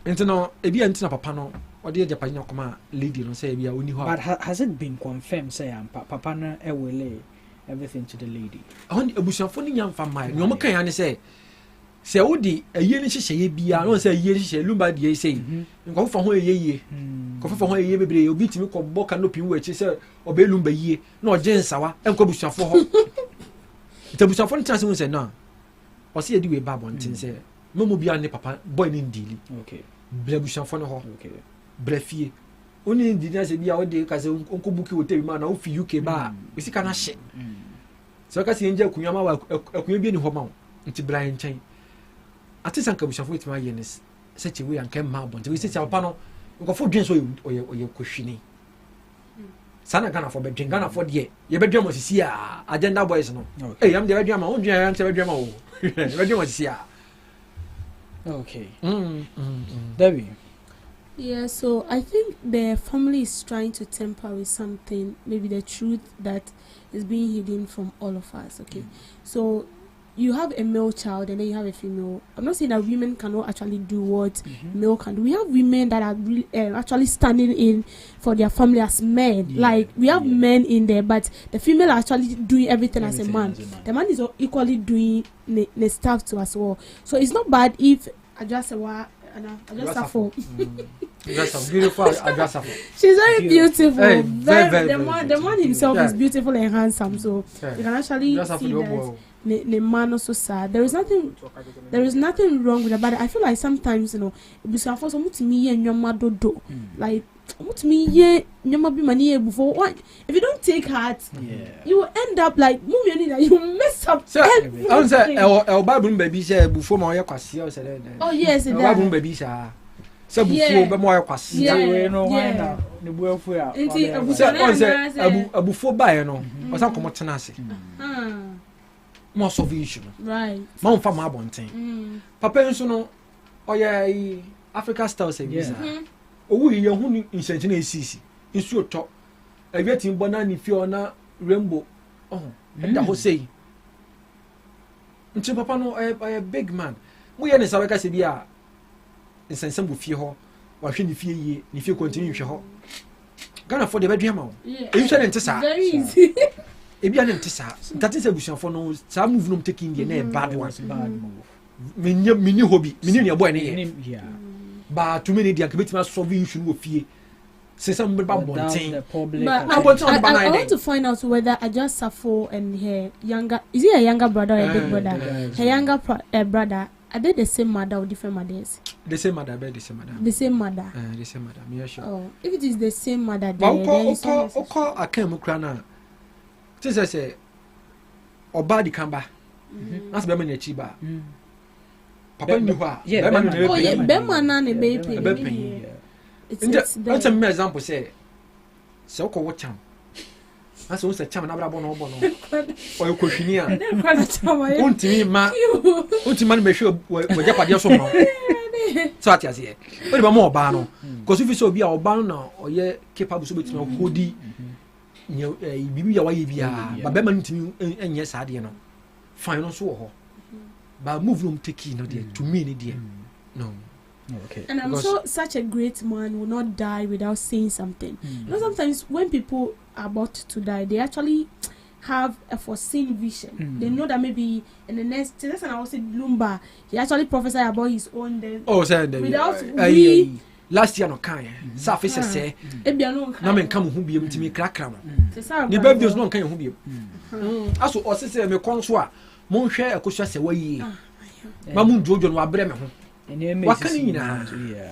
entino ebia ntina papa no o de bejapade nyakoma lady no say ebia oni ho but has it been confirmed say papa no e wele everything to the lady on ebusuafo ni nyamfa mai no mo kan ya ne say se odi eye ni hihye bia no se eye hihye Lumba die sei nko fa ho eye ko fa ho eye bebre obi timi ko boka no pin wachi se obe Lumba yie na oje nsawa enko busuafo ho busuafo ntan se se na o se edi we babo ntin se memo bia ne papa boy ni ndili okay bra busuafo no ho okay bra fie oni ndili na se bia o de ka se onko buki hotel ma na o fi UK ba o sika na hye so ka se nje akunya ma akunya bi ni ho ma nti bra nchen ati sanka bushafo itima yenes seche we anka ma bonte we seche papa no nkofo dwen so oye kohwini sana Ghana for bedwen Ghana for de ye bedwen mo sisi a agenda boys no am de bedwen ma ondwen ya nche bedwen ma o bedwen mo sisi a okay Debbie. Yeah, so I think the family is trying to temper with something, maybe the truth that is being hidden from all of us. Okay, so you have a male child and then you have a female. I'm not saying that women cannot actually do what male can do. We have women that are really, actually standing in for their family as men. Like we have men in there, but the female are actually doing everything as a man. The man is equally doing the stuff too as well. So it's not bad if Safo. Beautiful Safo. She's very beautiful. Hey, the man himself is beautiful and handsome. So you can actually see that. The man also sad. There is nothing wrong with that, but I feel like sometimes, you know, before like before if you don't take heart, you will end up like you mess up everything. I say Bible baby say before my kwasi o say oh yes, it Bible baby say before be mo kwasi we no why now ne buafu a before buy no o say come tena ase more salvation right ma mfa ma abonten papa nso no oya Africa style say visa owu ye hu ni insenti na esisi nsu oto aviatin bona ni fi ona rainbow da ho say nti papa no a big man mo ye ne sawe ka se bia insensem bu fi ho wa hwe ni fi yie ni fi continue hwe ho Ghana for the bedroom ma e hwe ne ntesa very easy ebi an ntesa ntati se busuafo no sa move no taking the na bad one mini hobby mini ne boy ne ye ba too many dia kebetima solve issue no fie Say some about Without Bonting. the public. But I want I want to find out whether I just Safo and her younger, is he a younger brother or a big brother? Her younger brother, are they the same mother or different mothers? The same mother, the same mother. The same mother. The same mother. Me sure. Oh, if it is the same mother, But then Oko Akem Krana. Just say, Oba di Kamba. That's Beman Chiba. Papa knew her. Yeah, Bema and a baby. It's that's a mere example. Say, so called what cham. That's also a cham and Abrabono or your Coshinia. Ultimate make sure we're Japadia so now. So I say, what about more Bano? Because if you saw be our Bano or ye capable of no hoodie, Bibi Away, but Beman to me, and yes, I know. Final so. But move room take no dear to me, dear. No. Okay. And I'm sure such a great man will not die without saying something. You know, sometimes when people are about to die, they actually have a foreseen vision. They know that maybe in the next, and I was saying Lumba, he actually prophesied about his own death. Oh, sir, without last year no kind. Safo say, no man come who be able to me crack. The birthdays no kind who be. As also say me conswa, mon share a cushion say way. Mamun Jojo wa breme ho.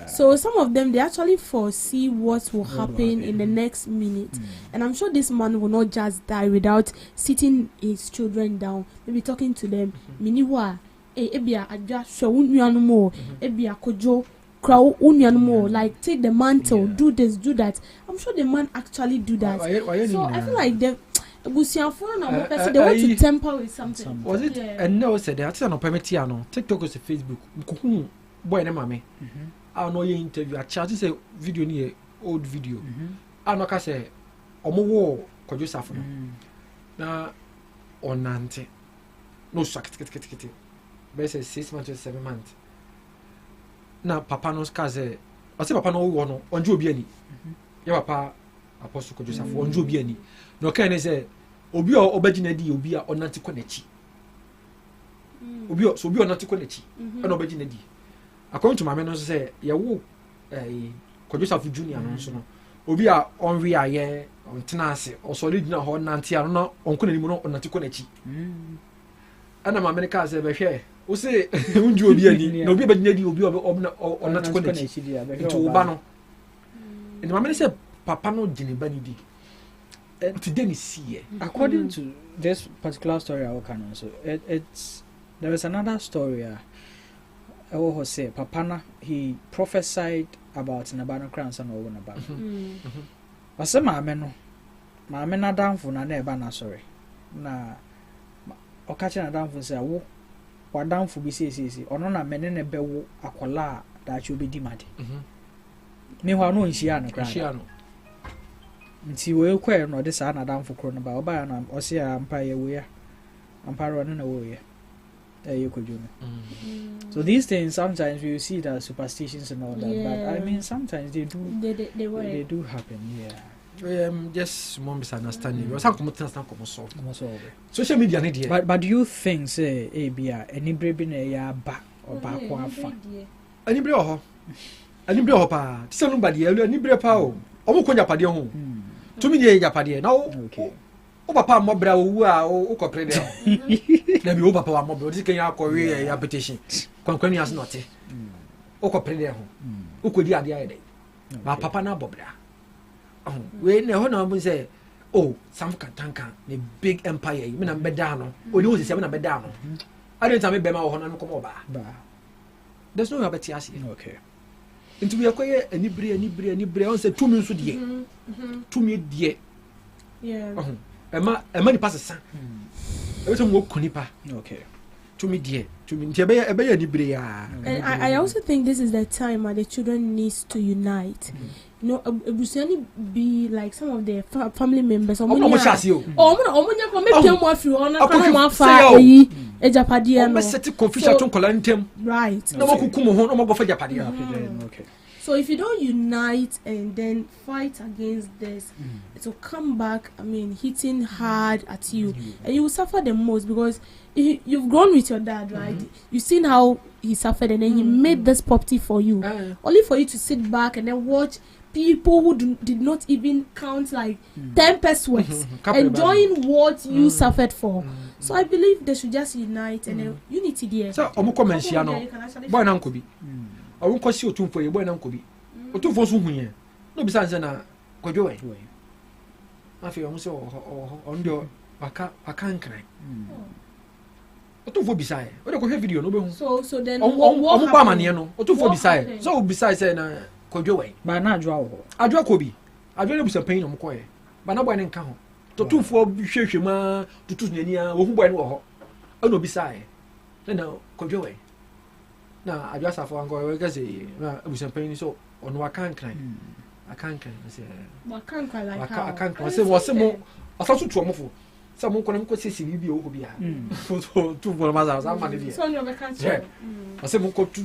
So some of them, they actually foresee what will happen in the next minute. And I'm sure this man will not just die without sitting his children down, maybe talking to them. Miniwa, ebia aja show unyanumo, ebia kojo crow unyanumo, like take the mantle, do this, do that. I'm sure the man actually do that. So I feel like they want to temper with something. Was it? And no, said that's an opportunity. TikTok is a Facebook. Boy na mame I know your interview I charge say video ni old video I know ka say omo wo Kwadwo Safo na onante no shakit be say 6 months to 7 months na papa no ka say o say papa no wo no onje obi ani ya papa apostle Kwadwo Safo onje obi ani no ka ne say obi o obagina di obi a onante ko nachi obi onante ko nachi na obagina di according to my men say ya wo Kwadwo Safo junior no so no obi a onwe aye on tenase o solid na ho nante ano na onko nanimu no onante ko nachi ana ma America say be hwe o say unju obi ani na obi ba di obi onante ko nachi to ba no and my men say papa no gini ba ni di today ni see according to this particular story I will can also there is another story I say Papana he prophesied about Nabano Crans and all about. But some mamma na down for na neba na sorry. Na okacha na down for say wo wa down for be say ono na menene bewo akola that you be dimade. Me ho no nhia no kra. Nti we kwere no de sa na down for kro no ba oba na o se ampa ye we ya. Ampa ro no na wo ye. So these things sometimes we see that superstitions and all that, but I mean sometimes they do happen. Just more misunderstanding. Social media need. But do you think say ABR any baby na ya back or back one fa? Any bro pa. Tisa Lumba di any bro pa o. Omo ko japade ho. To me dey japade now. Okay. O papa mo bra wo a o ko pre dey. Na bi o papa wa mo bra o dikan ya ko we ya petition. Kwankwani as not. O ko pre dey ho. O ko di ade aye dey. Ba papa na bobra. We na ho na mo say oh some katanka the big empire me na beda no. O ni o se me na beda no. I don't me be ma ho na no ko ba. There's no habit here. Okay. Into we akoye anibere on say tumi nso die. Tumi die. Yeah. Ema ni pass san. Ebeto mo kunipa. Okay. Tumi die. Tumi nti ebe anibere ya. And I also think this is the time where the children needs to unite. You know, Ebusiani be like some of their family members. Right. So if you don't unite and then fight against this, it will come back, I mean, hitting hard at you. And you will suffer the most because you've grown with your dad, right? You've seen how he suffered and then he made this property for you. Only for you to sit back and then watch people who did not even count like 10 pesos enjoying what you suffered for. So I believe they should just unite and unity there. So omukomensiano boy na nkobi. Owo nkosi otumfo ye boy na nkobi. Otumfo so huye. No bisa nse na Kwadwo we. Afi omo se on do aka nkran. Otumfo bisa e. O de ko hwe video no be hu. So then omo ba mane no. Otumfo bisa e. So bisa say na Kwadwo we. Ba na adwa wo. Adwa kobi. Adwa ne busa pain no mko ye. Ba na boy ne nka ho. Totumfo hwehwe ma tutu nyani a wo hu boy no wo ho. Ono bisa e. Na Kwadwo we. Na adwa Safo anko we ka say na busa pain so ono aka nkran. Aka nkran say. Wa kan kwa like how. Aka nkran say wo se mo asaso tu omofo. Sa mo kono mko sisi bibi o bia. Foto tu for ma za ma ne bia. So no be kan say. Ase mo ko tu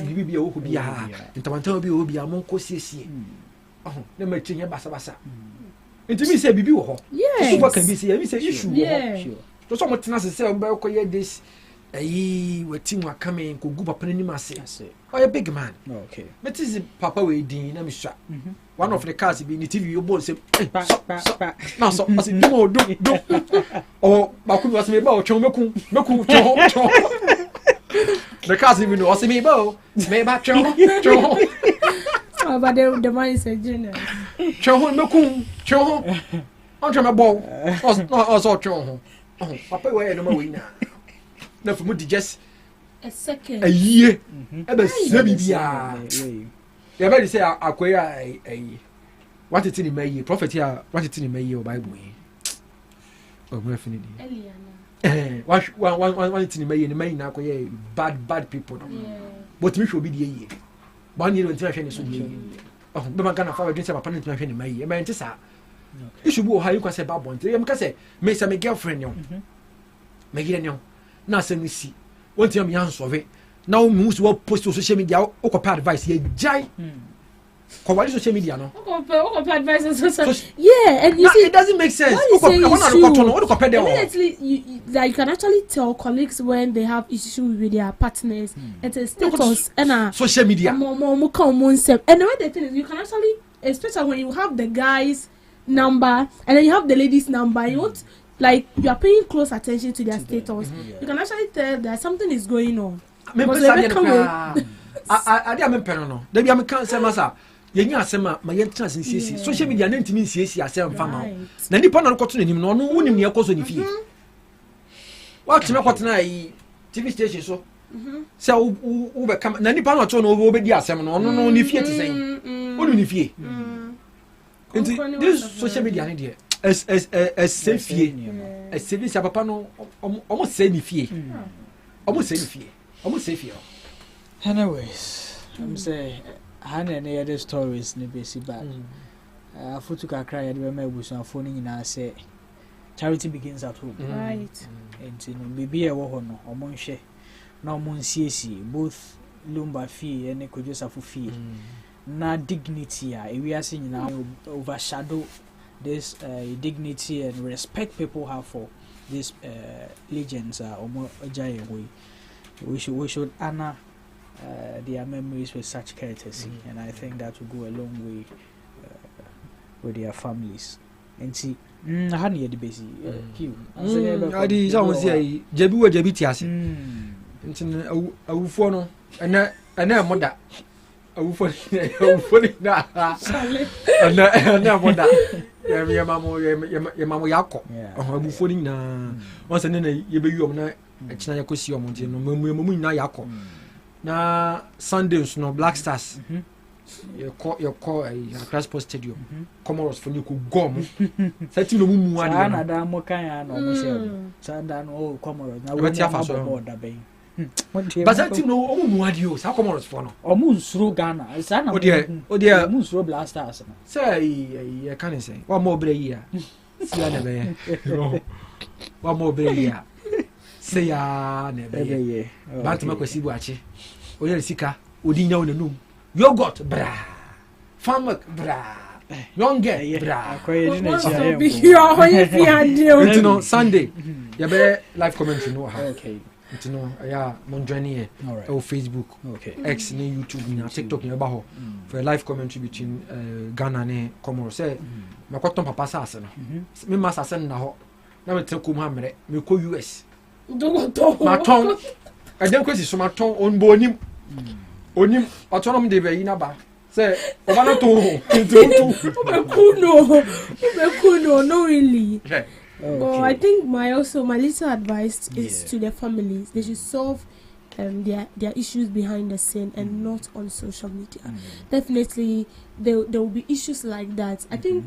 bibi bia o bia. Ntamantan bi o bia mo ko sisi. Na ma chinya basa. Enti mi say bibi wo ho. Yes. So can be say mi say issue wo ho. Yeah. To so mo tena say o ba ko ye this ayi wetin wa come ko gu papa ni ma say. Oh, a big man. Okay. But is papa we din na mi sha. One of the cars be in the TV you both say now so as do oh ba ku was me ba o chon meku chon the cars even know was me ba chon Oh, but the man is a genius. chon meku on chon me bo so chon oh papa we no ma we na for me just a second a year e be se bibia ya be say akwaya what it in me prophet here what it in me o bible o mo afini di one it in me na akwaya bad people no but me should be the year one year until I finish so year oh be man kana fa we say papa na timi afini me e me nti sa you should go high you can say bad boy you can say me say my girlfriend yo me gire nyo na say me si won ti am yan so we now me who post on social media o ko advice ye jai ko wali social media no o ko advice on social yeah and you see it doesn't make sense immediately you can actually tell colleagues when they have issues with their partners it's a status and social media and the way the thing is you can actually especially when you have the guy's number and then you have the lady's number you want like you are paying close attention to their status you can actually tell that something is going on. Me pesa de na ade am pen no da bia me kan se masa yenya asema ma ye tran sensisi social media na ntimi nsiesie asem fa ma na nipa na koto nanim no no wonim ne ekoso ne fie wa time koto na yi TV station so se wo be kam na nipa na to no wo be di asem no no ne fie te sen wonim ne fie enti this social media ne de se fie se se papa no omo se ne fie omo se ne fie almost safe here. Anyways, I'm say Hannah and the other stories ne be si bad. Afutu kakra ya de me busuafo ni nyina say charity begins at home. Right. Enti no bibi e wo ho no omo nhwe na omo nsiesie both Lumba fee and Kwadwo Safo fee. Na dignity a ewiase nyina overshadow this dignity and respect people have for these legends omo ajaye hoyi. We should honor their memories with such courtesy, and I think that will go a long way with their families. And see, how near the busy queue. I did almost say, Jebu Jebitias. I will follow, and then mother. I will follow that. And then mother. Your mamma Yako. I will follow now. Once and then you be your night. China ya kosi omonje no memu na yakọ na Sundays no Black Stars your call Accra Sports Stadium Comoros for you could go sati no mu ade na da mo kan ya no mo share sanda no Comoros na we ti board aben but sati no o mu ade o sa Comoros for no o mu nsuro Ghana sa na o dia mu nsuro Black Stars no say ya kan say wa mo bre yi a si ya na be wa mo bre yi a say ya nebe bantama kwasi buache oyere sika odinya wonanum yogurt bra farmer bra yonge bra akoye ni na big you are on your feet no Sunday ya be live commentary no ha okay You know, yeah, mon journey here. All right. Or Facebook, Okay. X, ne YouTube, ne TikTok, ne baho. For a live commentary between Ghana ne Comoros. Say, my cotton papa sass. Me must send na ho. Now we take Kumhamre, me ko US. My tongue. I don't question so my tongue on bonim. Onim, autonomous de Veina. Say, no, really. Okay. Well, I think my little advice is to the families. They should solve their issues behind the scene and not on social media. Definitely, there will be issues like that. I think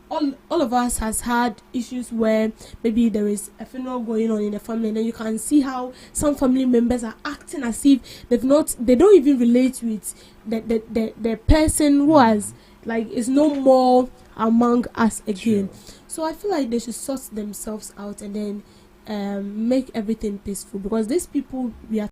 all of us has had issues where maybe there is a funeral going on in the family, and then you can see how some family members are acting as if they don't even relate with the person who has is no more among us again. So I feel like they should sort themselves out and then make everything peaceful, because these people we are